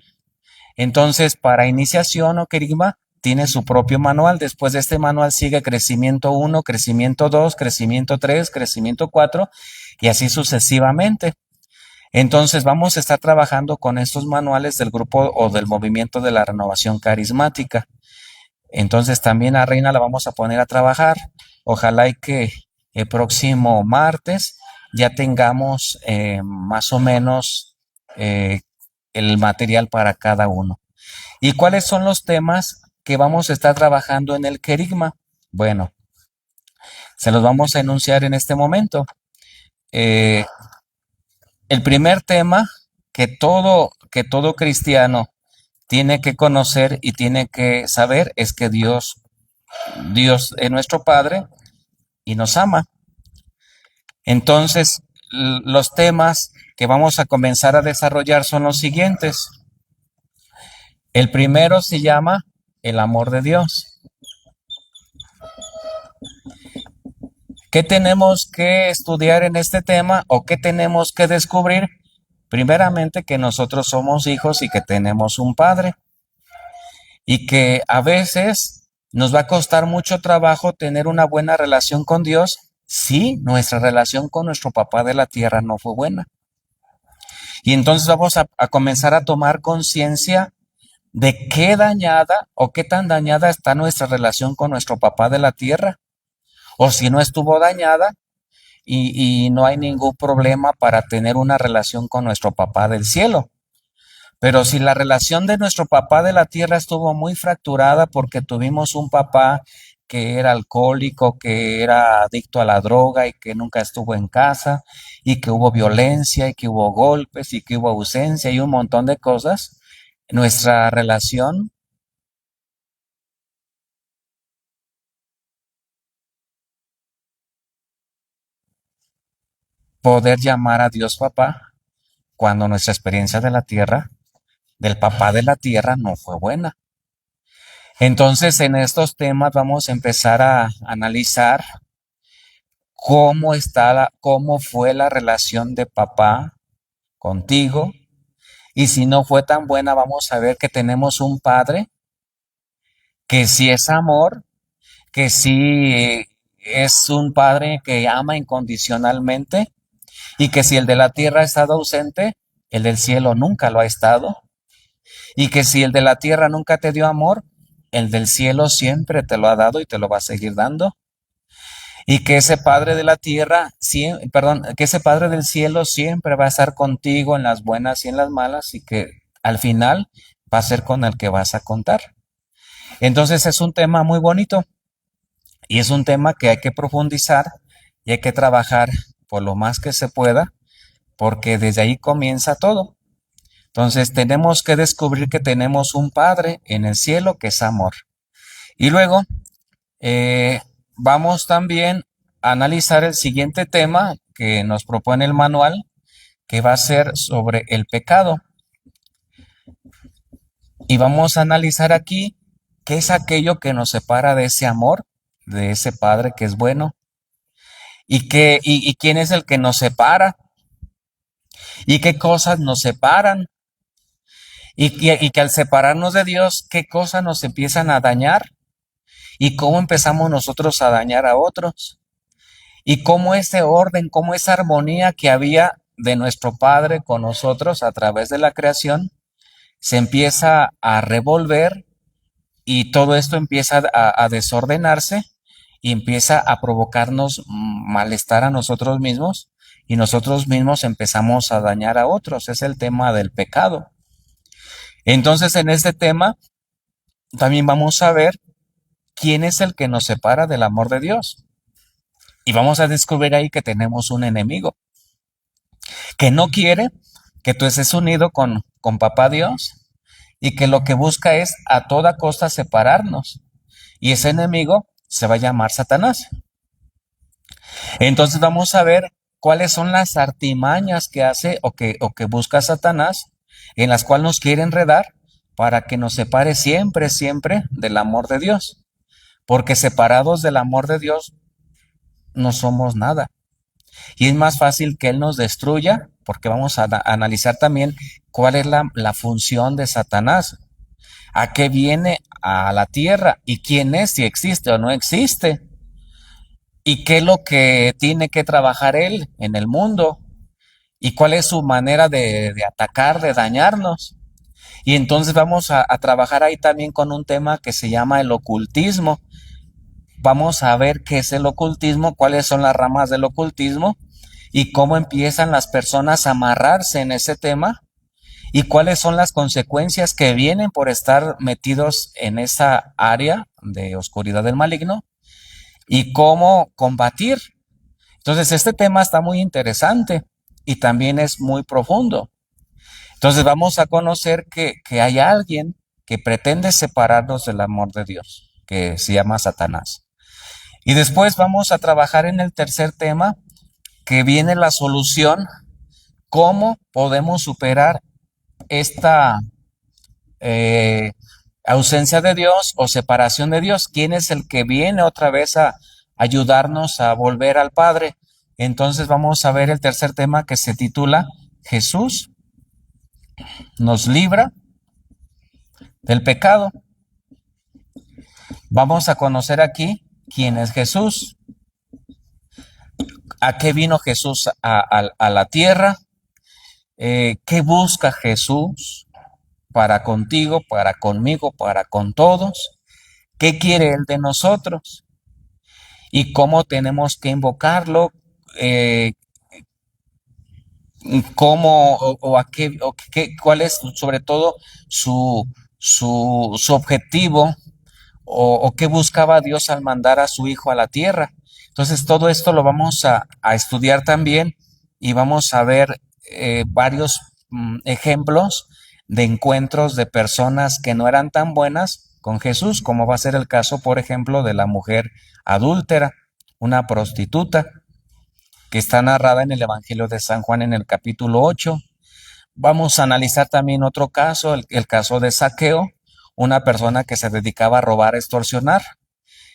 Entonces, para iniciación o querigma, tiene su propio manual. Después de este manual sigue crecimiento 1, crecimiento 2, crecimiento 3, crecimiento 4 y así sucesivamente. Entonces vamos a estar trabajando con estos manuales del grupo o del movimiento de la renovación carismática. Entonces también a Reina la vamos a poner a trabajar. Ojalá y que el próximo martes ya tengamos más o menos el material para cada uno. ¿Y cuáles son los temas que vamos a estar trabajando en el querigma? Bueno, se los vamos a enunciar en este momento. El primer tema que todo cristiano tiene que conocer y tiene que saber es que Dios es nuestro Padre y nos ama. Entonces, los temas que vamos a comenzar a desarrollar son los siguientes. El primero se llama el amor de Dios. ¿Qué tenemos que estudiar en este tema o qué tenemos que descubrir? Primeramente, que nosotros somos hijos y que tenemos un padre. Y que a veces nos va a costar mucho trabajo tener una buena relación con Dios si nuestra relación con nuestro papá de la tierra no fue buena. Y entonces vamos a comenzar a tomar conciencia de qué dañada o qué tan dañada está nuestra relación con nuestro papá de la tierra. O si no estuvo dañada y no hay ningún problema para tener una relación con nuestro papá del cielo. Pero si la relación de nuestro papá de la tierra estuvo muy fracturada porque tuvimos un papá que era alcohólico, que era adicto a la droga y que nunca estuvo en casa y que hubo violencia y que hubo golpes y que hubo ausencia y un montón de cosas, nuestra relación poder llamar a Dios papá cuando nuestra experiencia de la tierra, del papá de la tierra, no fue buena. Entonces, en estos temas vamos a empezar a analizar cómo fue la relación de papá contigo, y si no fue tan buena, vamos a ver que tenemos un padre que sí es amor, que sí es un padre que ama incondicionalmente, y que si el de la tierra ha estado ausente, el del cielo nunca lo ha estado. Y que si el de la tierra nunca te dio amor, el del cielo siempre te lo ha dado y te lo va a seguir dando. Y que ese Padre de la tierra, que ese Padre del cielo siempre va a estar contigo en las buenas y en las malas, y que al final va a ser con el que vas a contar. Entonces es un tema muy bonito y es un tema que hay que profundizar y hay que trabajar por lo más que se pueda, porque desde ahí comienza todo. Entonces tenemos que descubrir que tenemos un Padre en el cielo que es amor. Y luego vamos también a analizar el siguiente tema que nos propone el manual, que va a ser sobre el pecado. Y vamos a analizar aquí qué es aquello que nos separa de ese amor, de ese Padre que es bueno, y quién es el que nos separa, y qué cosas nos separan, y que al separarnos de Dios, qué cosas nos empiezan a dañar, y cómo empezamos nosotros a dañar a otros, y cómo ese orden, cómo esa armonía que había de nuestro Padre con nosotros a través de la creación, se empieza a revolver, y todo esto empieza a desordenarse y empieza a provocarnos malestar a nosotros mismos, y nosotros mismos empezamos a dañar a otros. Es el tema del pecado. Entonces, en este tema también vamos a ver quién es el que nos separa del amor de Dios. Y vamos a descubrir ahí que tenemos un enemigo que no quiere que tú estés unido con Papá Dios, y que lo que busca es a toda costa separarnos. Y ese enemigo se va a llamar Satanás. Entonces vamos a ver cuáles son las artimañas que hace o que busca Satanás, en las cuales nos quiere enredar para que nos separe siempre, siempre del amor de Dios. Porque separados del amor de Dios no somos nada. Y es más fácil que Él nos destruya, porque vamos a analizar también cuál es la función de Satanás, a qué viene a la tierra y quién es, si existe o no existe, y qué es lo que tiene que trabajar Él en el mundo, y cuál es su manera de atacar, de dañarnos. Y entonces vamos a trabajar ahí también con un tema que se llama el ocultismo. Vamos a ver qué es el ocultismo, cuáles son las ramas del ocultismo y cómo empiezan las personas a amarrarse en ese tema, y cuáles son las consecuencias que vienen por estar metidos en esa área de oscuridad del maligno, y cómo combatir. Entonces este tema está muy interesante y también es muy profundo. Entonces vamos a conocer que hay alguien que pretende separarnos del amor de Dios, que se llama Satanás. Y después vamos a trabajar en el tercer tema, que viene la solución, cómo podemos superar esta ausencia de Dios o separación de Dios. ¿Quién es el que viene otra vez a ayudarnos a volver al Padre? Entonces vamos a ver el tercer tema, que se titula Jesús nos libra del pecado. Vamos a conocer aquí quién es Jesús, a qué vino Jesús a la tierra, qué busca Jesús para contigo, para conmigo, para con todos, qué quiere Él de nosotros y cómo tenemos que invocarlo, cómo o a qué, cuál es sobre todo su objetivo, o qué buscaba Dios al mandar a su Hijo a la tierra. Entonces todo esto lo vamos a estudiar también, y vamos a ver varios ejemplos de encuentros de personas que no eran tan buenas con Jesús, como va a ser el caso, por ejemplo, de la mujer adúltera, una prostituta, que está narrada en el Evangelio de San Juan en el capítulo 8. Vamos a analizar también otro caso, el caso de Zaqueo, una persona que se dedicaba a robar, a extorsionar,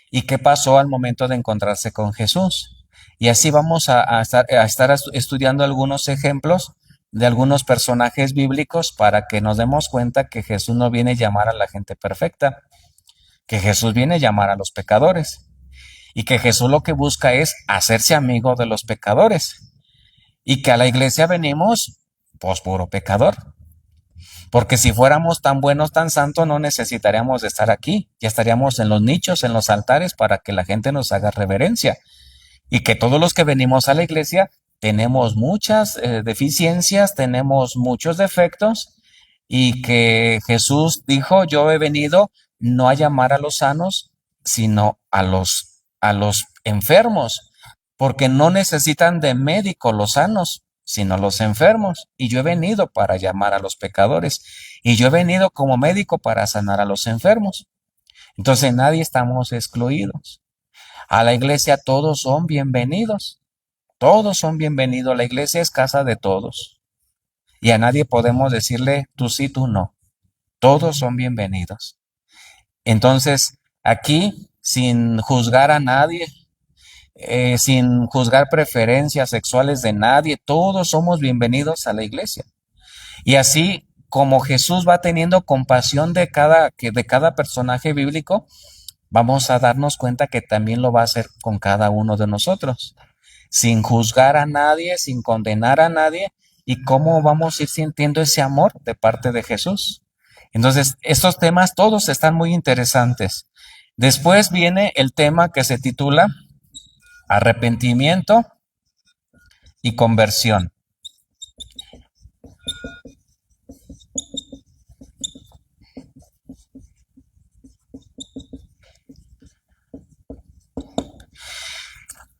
y qué pasó al momento de encontrarse con Jesús. Y así vamos a estar estudiando algunos ejemplos de algunos personajes bíblicos para que nos demos cuenta que Jesús no viene a llamar a la gente perfecta, que Jesús viene a llamar a los pecadores, y que Jesús lo que busca es hacerse amigo de los pecadores, y que a la iglesia venimos, pues, puro pecador. Porque si fuéramos tan buenos, tan santos, no necesitaríamos de estar aquí. Ya estaríamos en los nichos, en los altares, para que la gente nos haga reverencia. Y que todos los que venimos a la iglesia tenemos muchas deficiencias, tenemos muchos defectos, y que Jesús dijo, yo he venido no a llamar a los sanos, sino a los enfermos, porque no necesitan de médico los sanos, sino los enfermos. Y yo he venido para llamar a los pecadores, y yo he venido como médico para sanar a los enfermos. Entonces nadie estamos excluidos. A la iglesia todos son bienvenidos. Todos son bienvenidos. La iglesia es casa de todos. Y a nadie podemos decirle tú sí, tú no. Todos son bienvenidos. Entonces, aquí, sin juzgar a nadie, sin juzgar preferencias sexuales de nadie, todos somos bienvenidos a la iglesia. Y así como Jesús va teniendo compasión de cada personaje bíblico, vamos a darnos cuenta que también lo va a hacer con cada uno de nosotros, sin juzgar a nadie, sin condenar a nadie, y cómo vamos a ir sintiendo ese amor de parte de Jesús. Entonces, estos temas todos están muy interesantes. Después viene el tema que se titula arrepentimiento y conversión.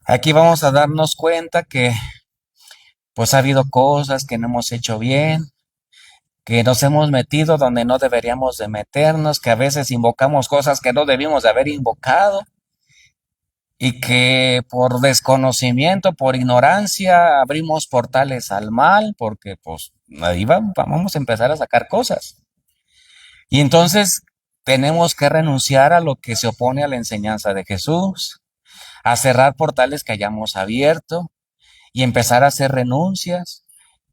Aquí vamos a darnos cuenta que pues ha habido cosas que no hemos hecho bien, que nos hemos metido donde no deberíamos de meternos, que a veces invocamos cosas que no debimos de haber invocado, y que por desconocimiento, por ignorancia, abrimos portales al mal, porque pues ahí vamos a empezar a sacar cosas. Y entonces tenemos que renunciar a lo que se opone a la enseñanza de Jesús, a cerrar portales que hayamos abierto, y empezar a hacer renuncias,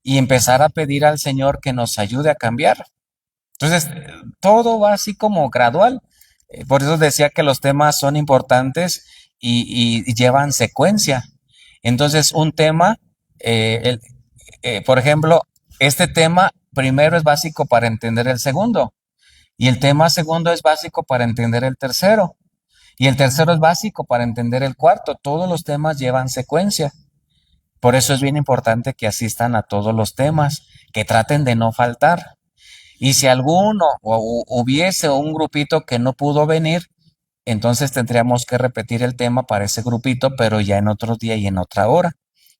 y empezar a pedir al Señor que nos ayude a cambiar. Entonces, todo va así como gradual. Por eso decía que los temas son importantes y llevan secuencia. Entonces, un tema, por ejemplo, este tema primero es básico para entender el segundo, y el tema segundo es básico para entender el tercero, y el tercero es básico para entender el cuarto. Todos los temas llevan secuencia. Por eso es bien importante que asistan a todos los temas, que traten de no faltar. Y si alguno o hubiese un grupito que no pudo venir, entonces tendríamos que repetir el tema para ese grupito, pero ya en otro día y en otra hora.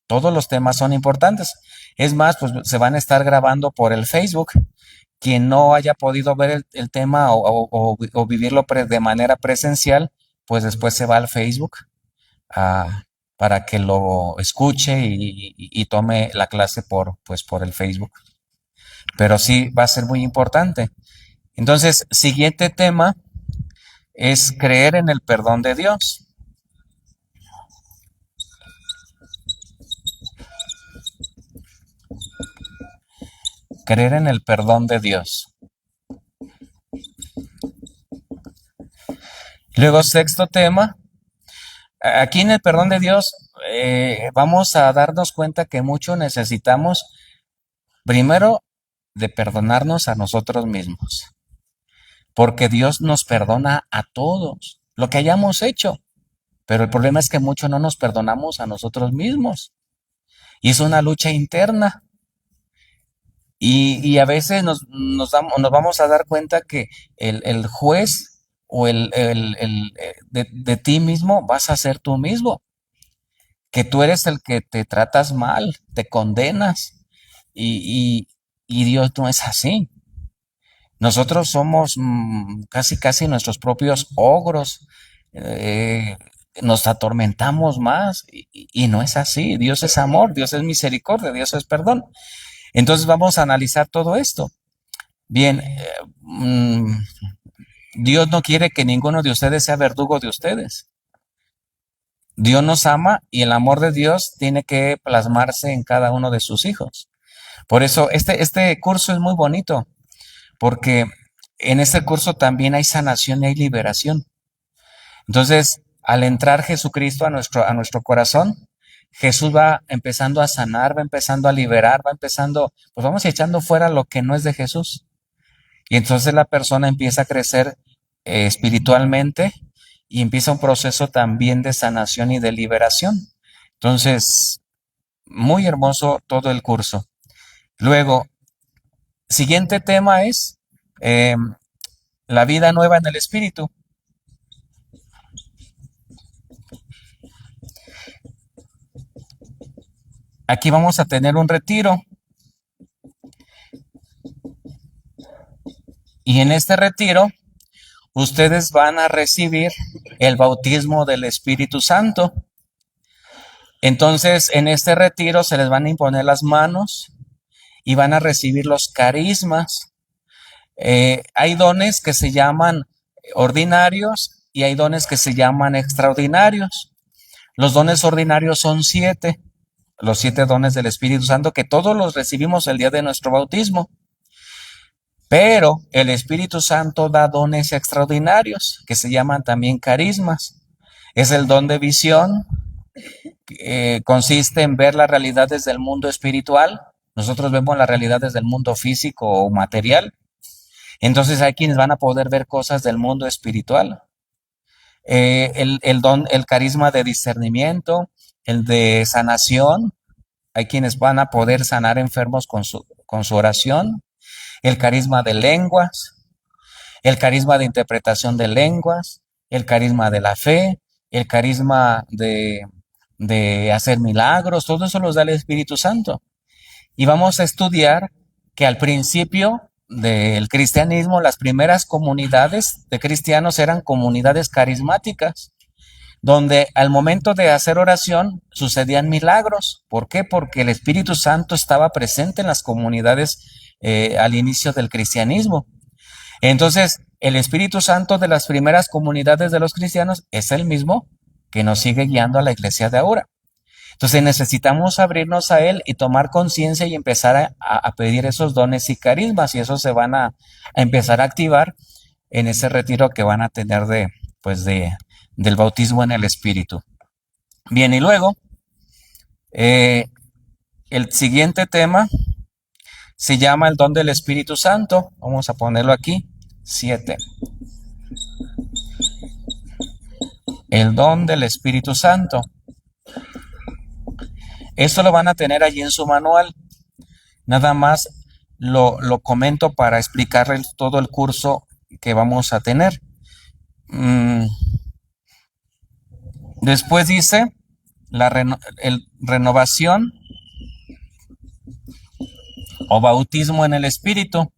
Todos los temas son importantes. Es más, pues se van a estar grabando por el Facebook. Quien no haya podido ver el tema o vivirlo de manera presencial, pues después se va al Facebook para que lo escuche y tome la clase por el Facebook. Pero sí va a ser muy importante. Entonces, siguiente tema es creer en el perdón de Dios. Creer en el perdón de Dios. Luego, sexto tema. Aquí en el perdón de Dios vamos a darnos cuenta que mucho necesitamos, primero, de perdonarnos a nosotros mismos, porque Dios nos perdona a todos lo que hayamos hecho, pero el problema es que mucho no nos perdonamos a nosotros mismos, y es una lucha interna, y a veces nos vamos a dar cuenta que el juez o de ti mismo vas a ser tú mismo, que tú eres el que te tratas mal, te condenas, y Dios no es así. Nosotros somos casi nuestros propios ogros, nos atormentamos más, y no es así. Dios es amor, Dios es misericordia, Dios es perdón. Entonces vamos a analizar todo esto. Bien, Dios no quiere que ninguno de ustedes sea verdugo de ustedes. Dios nos ama, y el amor de Dios tiene que plasmarse en cada uno de sus hijos. Por eso este curso es muy bonito, porque en este curso también hay sanación y hay liberación. Entonces, al entrar Jesucristo a nuestro corazón, Jesús va empezando a sanar, va empezando a liberar, pues vamos echando fuera lo que no es de Jesús. Y entonces la persona empieza a crecer espiritualmente y empieza un proceso también de sanación y de liberación. Entonces, muy hermoso todo el curso. Luego, siguiente tema es la vida nueva en el espíritu. Aquí vamos a tener un retiro. Y en este retiro, ustedes van a recibir el bautismo del Espíritu Santo. Entonces, en este retiro se les van a imponer las manos y van a recibir los carismas. Hay dones que se llaman ordinarios y hay dones que se llaman extraordinarios. Los dones ordinarios son 7, los 7 dones del Espíritu Santo, que todos los recibimos el día de nuestro bautismo. Pero el Espíritu Santo da dones extraordinarios, que se llaman también carismas. Es el don de visión, que consiste en ver la realidad desde el mundo espiritual. Nosotros vemos la realidad desde el mundo físico o material. Entonces hay quienes van a poder ver cosas del mundo espiritual. El carisma de discernimiento, el de sanación. Hay quienes van a poder sanar enfermos con su oración. El carisma de lenguas, el carisma de interpretación de lenguas, el carisma de la fe, el carisma de hacer milagros, todo eso los da el Espíritu Santo. Y vamos a estudiar que al principio del cristianismo, las primeras comunidades de cristianos eran comunidades carismáticas, donde al momento de hacer oración sucedían milagros. ¿Por qué? Porque el Espíritu Santo estaba presente en las comunidades al inicio del cristianismo. Entonces, el Espíritu Santo de las primeras comunidades de los cristianos es el mismo que nos sigue guiando a la iglesia de ahora. Entonces, necesitamos abrirnos a Él y tomar conciencia y empezar a pedir esos dones y carismas, y esos se van a empezar a activar en ese retiro que van a tener del bautismo en el Espíritu. Bien, y luego, el siguiente tema se llama el don del Espíritu Santo. Vamos a ponerlo aquí, 7. El don del Espíritu Santo. Esto lo van a tener allí en su manual. Nada más lo comento para explicarles todo el curso que vamos a tener. Después dice renovación o bautismo en el Espíritu.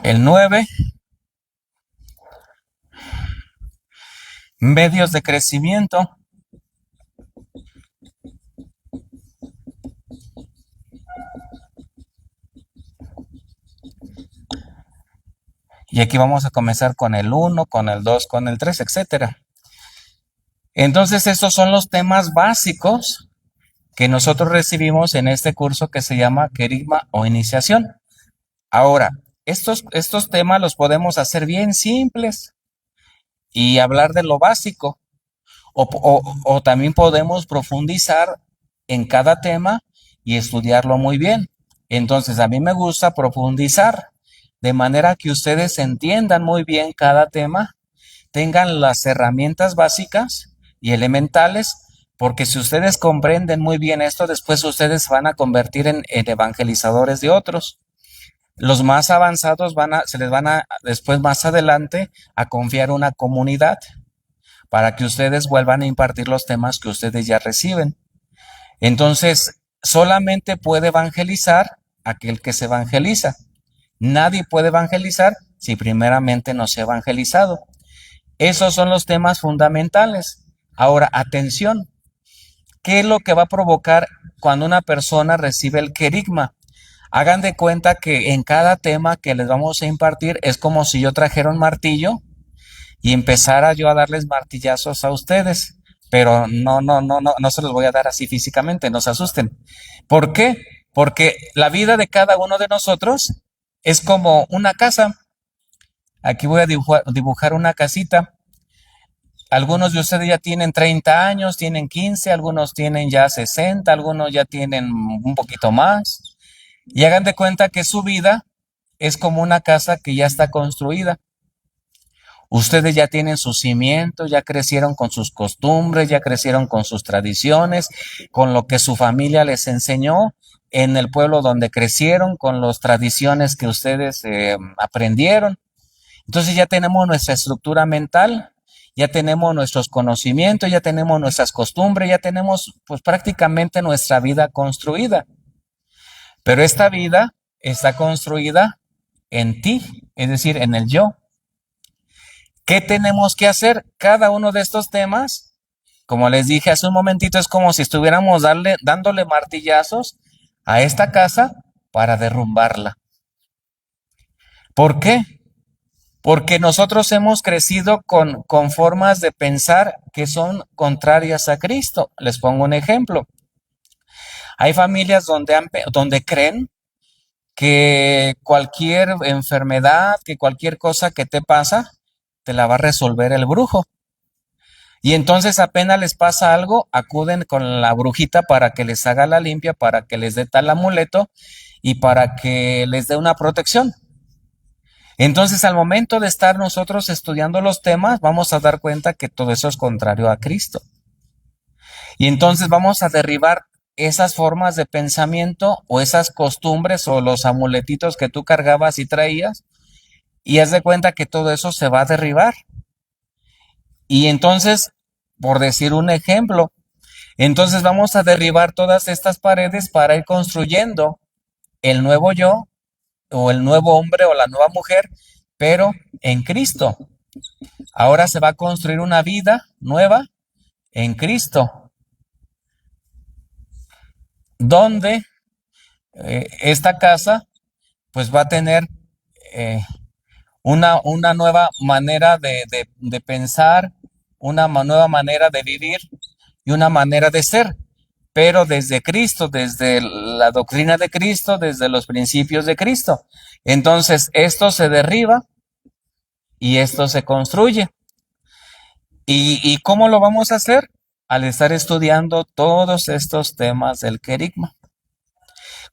El 9, medios de crecimiento. Y aquí vamos a comenzar con el 1, con el 2, con el 3, etcétera. Entonces, estos son los temas básicos que nosotros recibimos en este curso que se llama Querigma o Iniciación. Ahora, estos temas los podemos hacer bien simples y hablar de lo básico. O también podemos profundizar en cada tema y estudiarlo muy bien. Entonces, a mí me gusta profundizar, de manera que ustedes entiendan muy bien cada tema, tengan las herramientas básicas y elementales, porque si ustedes comprenden muy bien esto, después ustedes van a convertir en evangelizadores de otros. Los más avanzados se les van a, después más adelante, a confiar una comunidad para que ustedes vuelvan a impartir los temas que ustedes ya reciben. Entonces, solamente puede evangelizar aquel que se evangeliza. Nadie puede evangelizar si primeramente no se ha evangelizado. Esos son los temas fundamentales. Ahora, atención. ¿Qué es lo que va a provocar cuando una persona recibe el querigma? Hagan de cuenta que en cada tema que les vamos a impartir es como si yo trajera un martillo y empezara yo a darles martillazos a ustedes. Pero no se los voy a dar así físicamente, no se asusten. ¿Por qué? Porque la vida de cada uno de nosotros es como una casa. Aquí voy a dibujar una casita. Algunos de ustedes ya tienen 30 años, tienen 15, algunos tienen ya 60, algunos ya tienen un poquito más. Y hagan de cuenta que su vida es como una casa que ya está construida. Ustedes ya tienen sus cimientos, ya crecieron con sus costumbres, ya crecieron con sus tradiciones, con lo que su familia les enseñó en el pueblo donde crecieron, con las tradiciones que ustedes aprendieron. Entonces ya tenemos nuestra estructura mental, ya tenemos nuestros conocimientos, ya tenemos nuestras costumbres, ya tenemos pues prácticamente nuestra vida construida. Pero esta vida está construida en ti, es decir, en el yo. ¿Qué tenemos que hacer? Cada uno de estos temas, como les dije hace un momentito, es como si estuviéramos dándole martillazos a esta casa para derrumbarla. ¿Por qué? Porque nosotros hemos crecido con formas de pensar que son contrarias a Cristo. Les pongo un ejemplo. Hay familias donde creen que cualquier enfermedad, que cualquier cosa que te pasa, te la va a resolver el brujo. Y entonces apenas les pasa algo, acuden con la brujita para que les haga la limpia, para que les dé tal amuleto y para que les dé una protección. Entonces, al momento de estar nosotros estudiando los temas, vamos a dar cuenta que todo eso es contrario a Cristo. Y entonces vamos a derribar esas formas de pensamiento o esas costumbres o los amuletitos que tú cargabas y traías, y haz de cuenta que todo eso se va a derribar. Y entonces, por decir un ejemplo, entonces vamos a derribar todas estas paredes para ir construyendo el nuevo yo, o el nuevo hombre o la nueva mujer, pero en Cristo. Ahora se va a construir una vida nueva en Cristo, donde esta casa pues va a tener una nueva manera de pensar, una nueva manera de vivir y una manera de ser, pero desde Cristo, desde la doctrina de Cristo, desde los principios de Cristo. Entonces, esto se derriba y esto se construye. ¿Y cómo lo vamos a hacer? Al estar estudiando todos estos temas del querigma.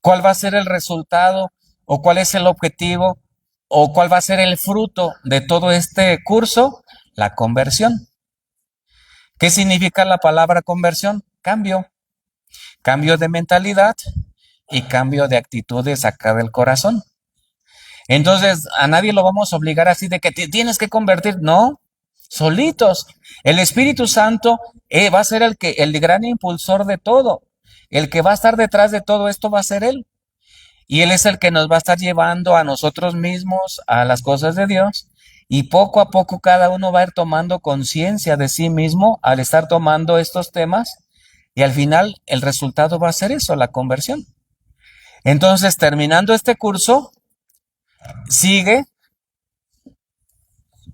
¿Cuál va a ser el resultado o cuál es el objetivo o cuál va a ser el fruto de todo este curso? La conversión. ¿Qué significa la palabra conversión? Cambio. Cambio de mentalidad y cambio de actitudes acá del corazón. Entonces, a nadie lo vamos a obligar así de que tienes que convertir. No, solitos. El Espíritu Santo va a ser el gran impulsor de todo. El que va a estar detrás de todo esto va a ser Él. Y Él es el que nos va a estar llevando a nosotros mismos, a las cosas de Dios. Y poco a poco cada uno va a ir tomando conciencia de sí mismo al estar tomando estos temas. Y al final el resultado va a ser eso, la conversión. Entonces, terminando este curso, sigue,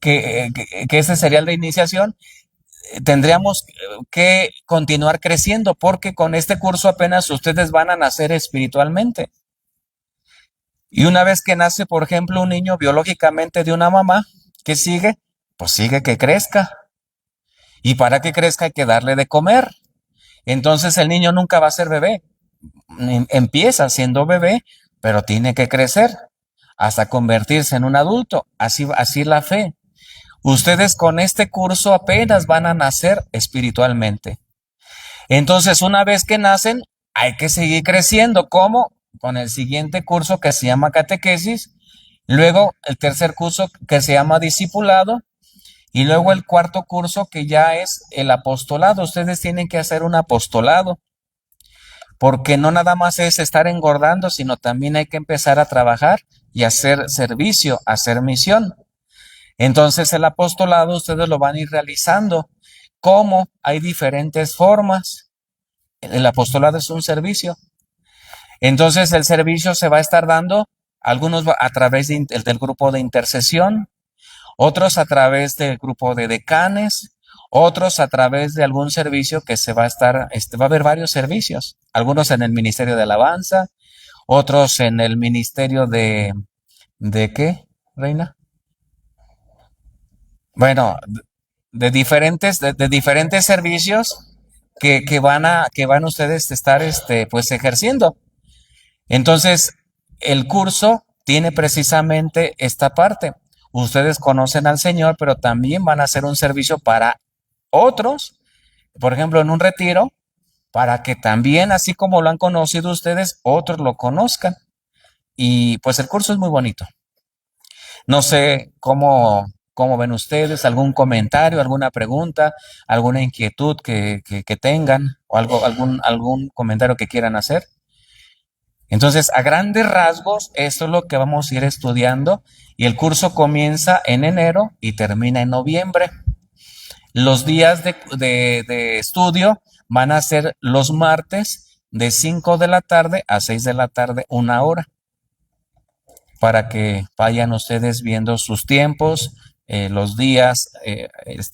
que ese sería el de iniciación, tendríamos que continuar creciendo porque con este curso apenas ustedes van a nacer espiritualmente. Y una vez que nace, por ejemplo, un niño biológicamente de una mamá, ¿qué sigue? Pues sigue que crezca. Y para que crezca hay que darle de comer. Entonces el niño nunca va a ser bebé. Empieza siendo bebé, pero tiene que crecer hasta convertirse en un adulto. Así la fe. Ustedes con este curso apenas van a nacer espiritualmente. Entonces, una vez que nacen, hay que seguir creciendo. ¿Cómo? Con el siguiente curso que se llama catequesis, luego el tercer curso que se llama discipulado, y luego el cuarto curso que ya es el apostolado. Ustedes tienen que hacer un apostolado, porque no nada más es estar engordando, sino también hay que empezar a trabajar y hacer servicio, hacer misión. Entonces el apostolado ustedes lo van a ir realizando. ¿Cómo? Hay diferentes formas. El apostolado es un servicio. Entonces el servicio se va a estar dando, algunos a través del grupo de intercesión, otros a través del grupo de decanes, otros a través de algún servicio que se va a estar, va a haber varios servicios, algunos en el ministerio de alabanza, otros en el ministerio ¿de qué, Reina? Bueno, de diferentes servicios que van ustedes a estar pues ejerciendo. Entonces, el curso tiene precisamente esta parte. Ustedes conocen al Señor, pero también van a hacer un servicio para otros, por ejemplo, en un retiro, para que también, así como lo han conocido ustedes, otros lo conozcan. Y pues el curso es muy bonito. No sé cómo ven ustedes, algún comentario, alguna pregunta, alguna inquietud que tengan, o algún comentario que quieran hacer. Entonces, a grandes rasgos, esto es lo que vamos a ir estudiando, y el curso comienza en enero y termina en noviembre. Los días de estudio van a ser los martes de 5 de la tarde a 6 de la tarde, 1 hora, para que vayan ustedes viendo sus tiempos, los días.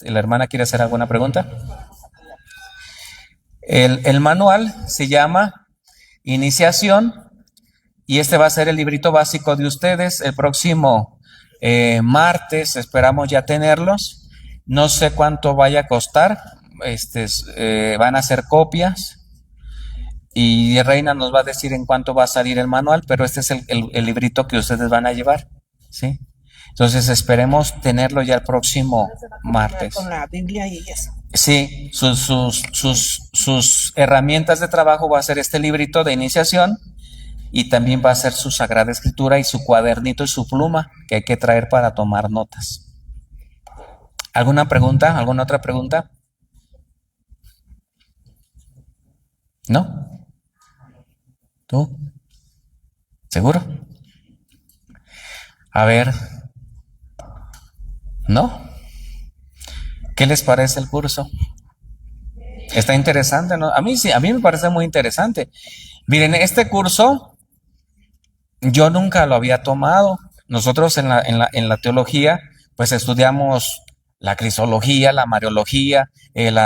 ¿La hermana quiere hacer alguna pregunta? El manual se llama Iniciación, y este va a ser el librito básico de ustedes. El próximo martes esperamos ya tenerlos. No sé cuánto vaya a costar. Van a ser copias, y Reina nos va a decir en cuánto va a salir el manual, pero este es el librito que ustedes van a llevar, ¿sí? Entonces esperemos tenerlo ya el próximo martes. Con la Biblia y eso. Sí, sus herramientas de trabajo va a ser este librito de iniciación, y también va a ser su Sagrada Escritura y su cuadernito y su pluma que hay que traer para tomar notas. ¿Alguna pregunta? ¿Alguna otra pregunta? ¿No? ¿Tú? ¿Seguro? A ver. ¿No? ¿Qué les parece el curso? Está interesante, ¿no? A mí sí, a mí me parece muy interesante. Miren, este curso yo nunca lo había tomado. Nosotros en la teología, pues estudiamos la cristología, la mariología, el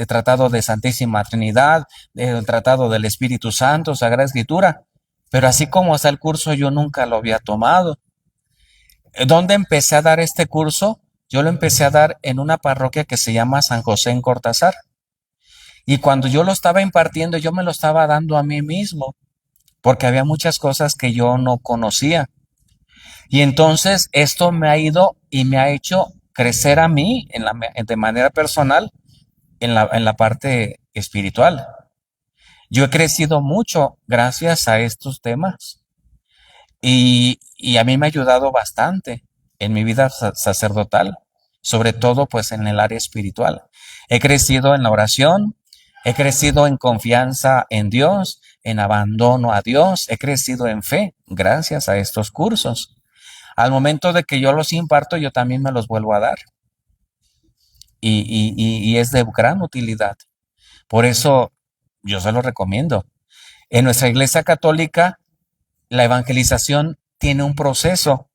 tratado de Santísima Trinidad, el tratado del Espíritu Santo, Sagrada Escritura. Pero así como está el curso, yo nunca lo había tomado. ¿Dónde empecé a dar este curso? Yo lo empecé a dar en una parroquia que se llama San José en Cortázar. Y cuando yo lo estaba impartiendo, yo me lo estaba dando a mí mismo, porque había muchas cosas que yo no conocía. Y entonces esto me ha ido y me ha hecho crecer a mí de manera personal en la parte espiritual. Yo he crecido mucho gracias a estos temas, y a mí me ha ayudado bastante en mi vida sacerdotal, sobre todo pues en el área espiritual. He crecido en la oración, he crecido en confianza en Dios, en abandono a Dios, he crecido en fe gracias a estos cursos. Al momento de que yo los imparto, yo también me los vuelvo a dar. Y es de gran utilidad. Por eso yo se los recomiendo. En nuestra Iglesia Católica, la evangelización tiene un proceso,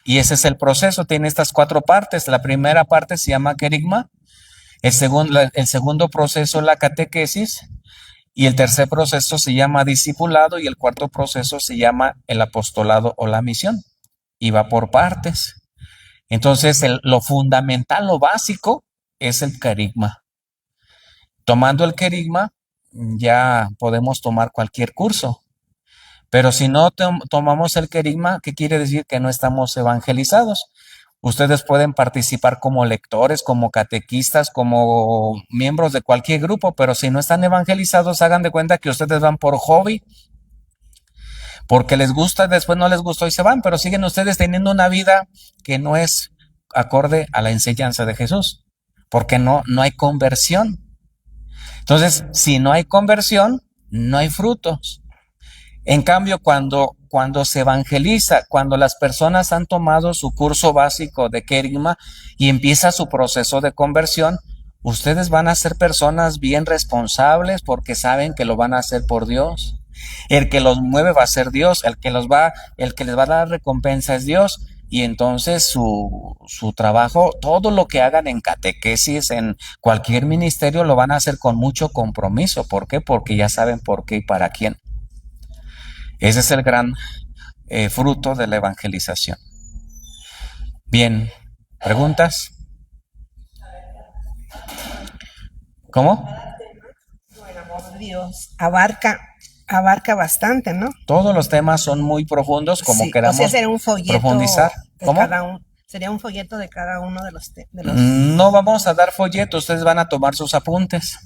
y ese es el proceso. Tiene estas 4 partes. La primera parte se llama querigma, el segundo proceso la catequesis, y el tercer proceso se llama discipulado, y el cuarto proceso se llama el apostolado o la misión, y va por partes. Entonces lo fundamental, lo básico es el querigma. Tomando el querigma ya podemos tomar cualquier curso. Pero si no tomamos el querigma, ¿qué quiere decir? Que no estamos evangelizados. Ustedes pueden participar como lectores, como catequistas, como miembros de cualquier grupo, pero si no están evangelizados, hagan de cuenta que ustedes van por hobby, porque les gusta, después no les gustó y se van, pero siguen ustedes teniendo una vida que no es acorde a la enseñanza de Jesús, porque no hay conversión. Entonces, si no hay conversión, no hay frutos. En cambio, cuando se evangeliza, cuando las personas han tomado su curso básico de querigma y empieza su proceso de conversión, ustedes van a ser personas bien responsables, porque saben que lo van a hacer por Dios. El que los mueve va a ser Dios, el que les va a dar recompensa es Dios. Y entonces su trabajo, todo lo que hagan en catequesis, en cualquier ministerio, lo van a hacer con mucho compromiso. ¿Por qué? Porque ya saben por qué y para quién. Ese es el gran fruto de la evangelización. Bien, ¿preguntas? ¿Cómo? El amor de Dios abarca bastante, ¿no? Todos los temas son muy profundos, como Sí, queramos o sea, sería un folleto profundizar. de ¿Cómo? sería un folleto de cada uno de de los. No vamos a dar folletos, ustedes van a tomar sus apuntes.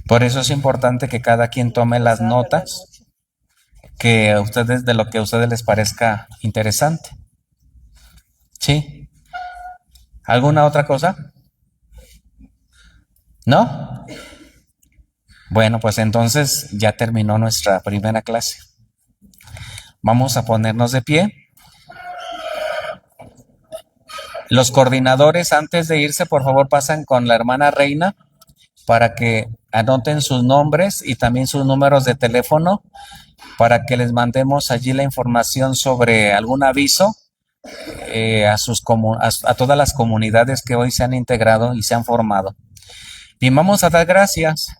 Por eso es importante que cada quien tome las notas que a ustedes, de lo que a ustedes les parezca interesante. ¿Sí? ¿Alguna otra cosa? ¿No? Bueno, pues entonces ya terminó nuestra primera clase. Vamos a ponernos de pie. Los coordinadores, antes de irse, por favor, pasan con la hermana Reina para que anoten sus nombres y también sus números de teléfono para que les mandemos allí la información sobre algún aviso a todas las comunidades que hoy se han integrado y se han formado. Bien, vamos a dar gracias.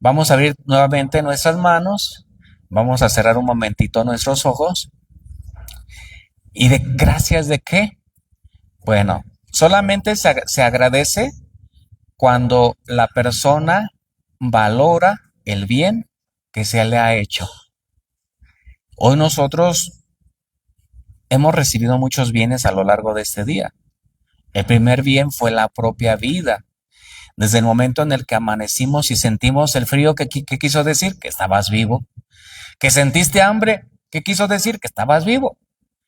Vamos a abrir nuevamente nuestras manos. Vamos a cerrar un momentito nuestros ojos. ¿Y de gracias de qué? Bueno, solamente se agradece cuando la persona valora el bien que se le ha hecho. Hoy nosotros hemos recibido muchos bienes a lo largo de este día. El primer bien fue la propia vida. Desde el momento en el que amanecimos y sentimos el frío, ¿qué quiso decir? Que estabas vivo. Que sentiste hambre, ¿qué quiso decir? Que estabas vivo.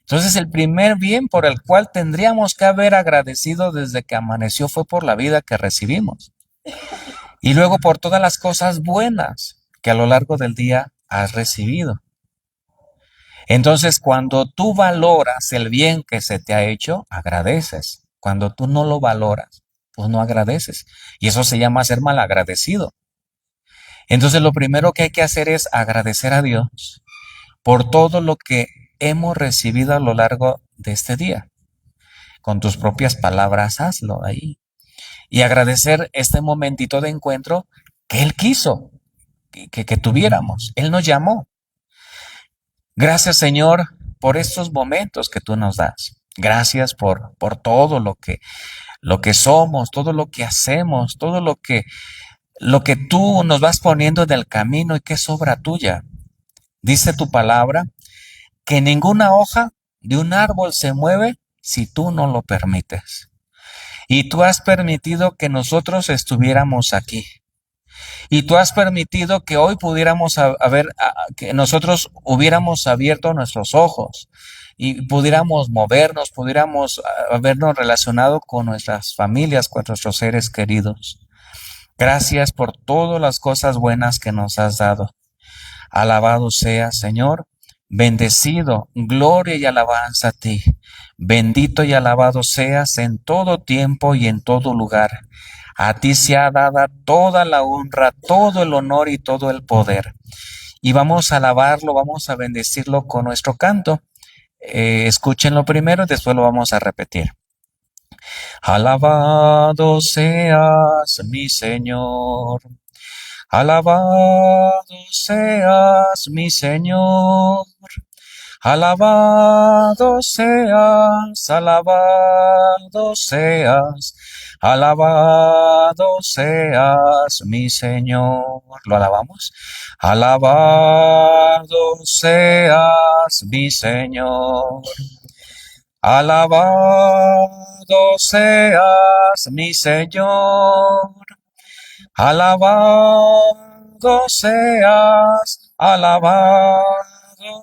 Entonces el primer bien por el cual tendríamos que haber agradecido desde que amaneció fue por la vida que recibimos. Y luego por todas las cosas buenas que a lo largo del día has recibido. Entonces cuando tú valoras el bien que se te ha hecho, agradeces. Cuando tú no lo valoras, pues no agradeces. Y eso se llama ser malagradecido. Entonces lo primero que hay que hacer es agradecer a Dios por todo lo que hemos recibido a lo largo de este día. Con tus propias palabras, hazlo ahí. Y agradecer este momentito de encuentro que Él quiso que tuviéramos. Él nos llamó. Gracias, Señor, por estos momentos que tú nos das. Gracias por todo lo que somos, todo lo que hacemos, todo lo que tú nos vas poniendo en el camino y que es obra tuya. Dice tu palabra que ninguna hoja de un árbol se mueve si tú no lo permites. Y tú has permitido que nosotros estuviéramos aquí. Y tú has permitido que hoy pudiéramos que nosotros hubiéramos abierto nuestros ojos y pudiéramos movernos, pudiéramos habernos relacionado con nuestras familias, con nuestros seres queridos. Gracias por todas las cosas buenas que nos has dado. Alabado sea, Señor. Bendecido, gloria y alabanza a ti. Bendito y alabado seas en todo tiempo y en todo lugar. A ti sea dada toda la honra, todo el honor y todo el poder. Y vamos a alabarlo, vamos a bendecirlo con nuestro canto. Escúchenlo primero y después lo vamos a repetir. Alabado seas, mi Señor. Alabado seas, mi Señor. Alabado seas, alabado seas, alabado seas, mi Señor. ¿Lo alabamos? Alabado seas, mi Señor. Alabado seas, mi Señor. Alabado seas, alabado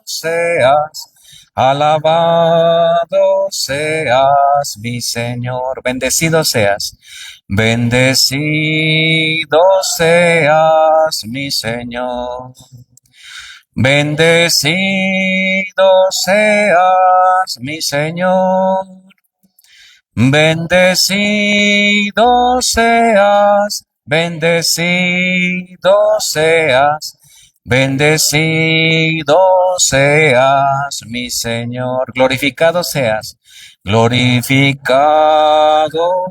seas, alabado seas, mi Señor. Bendecido seas, bendecido seas, mi Señor. Bendecido seas, mi Señor. Bendecido seas, bendecido seas, bendecido seas, mi Señor. Glorificado seas, glorificado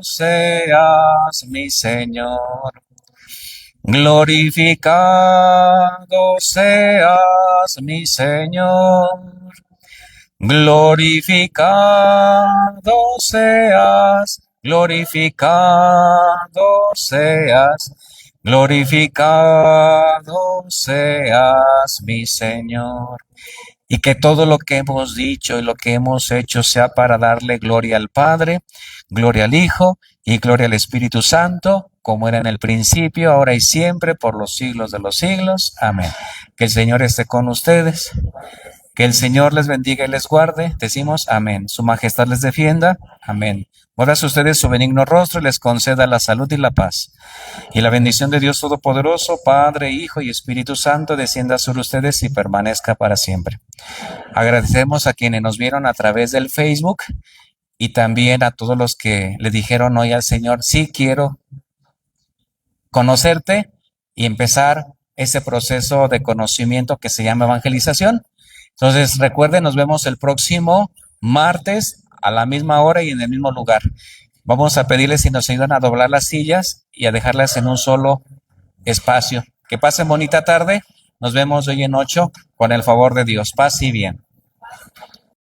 seas, mi Señor. Glorificado seas, mi Señor. Glorificado seas, glorificado seas, mi Señor. Y que todo lo que hemos dicho y lo que hemos hecho sea para darle gloria al Padre, gloria al Hijo y gloria al Espíritu Santo, como era en el principio, ahora y siempre, por los siglos de los siglos. Amén. Que el Señor esté con ustedes. Que el Señor les bendiga y les guarde. Decimos amén. Su majestad les defienda. Amén. Muestra a ustedes su benigno rostro y les conceda la salud y la paz. Y la bendición de Dios Todopoderoso, Padre, Hijo y Espíritu Santo, descienda sobre ustedes y permanezca para siempre. Agradecemos a quienes nos vieron a través del Facebook y también a todos los que le dijeron hoy al Señor, sí quiero conocerte y empezar ese proceso de conocimiento que se llama evangelización. Entonces, recuerden, nos vemos el próximo martes a la misma hora y en el mismo lugar. Vamos a pedirles si nos ayudan a doblar las sillas y a dejarlas en un solo espacio. Que pasen bonita tarde. Nos vemos hoy en 8 con el favor de Dios. Paz y bien.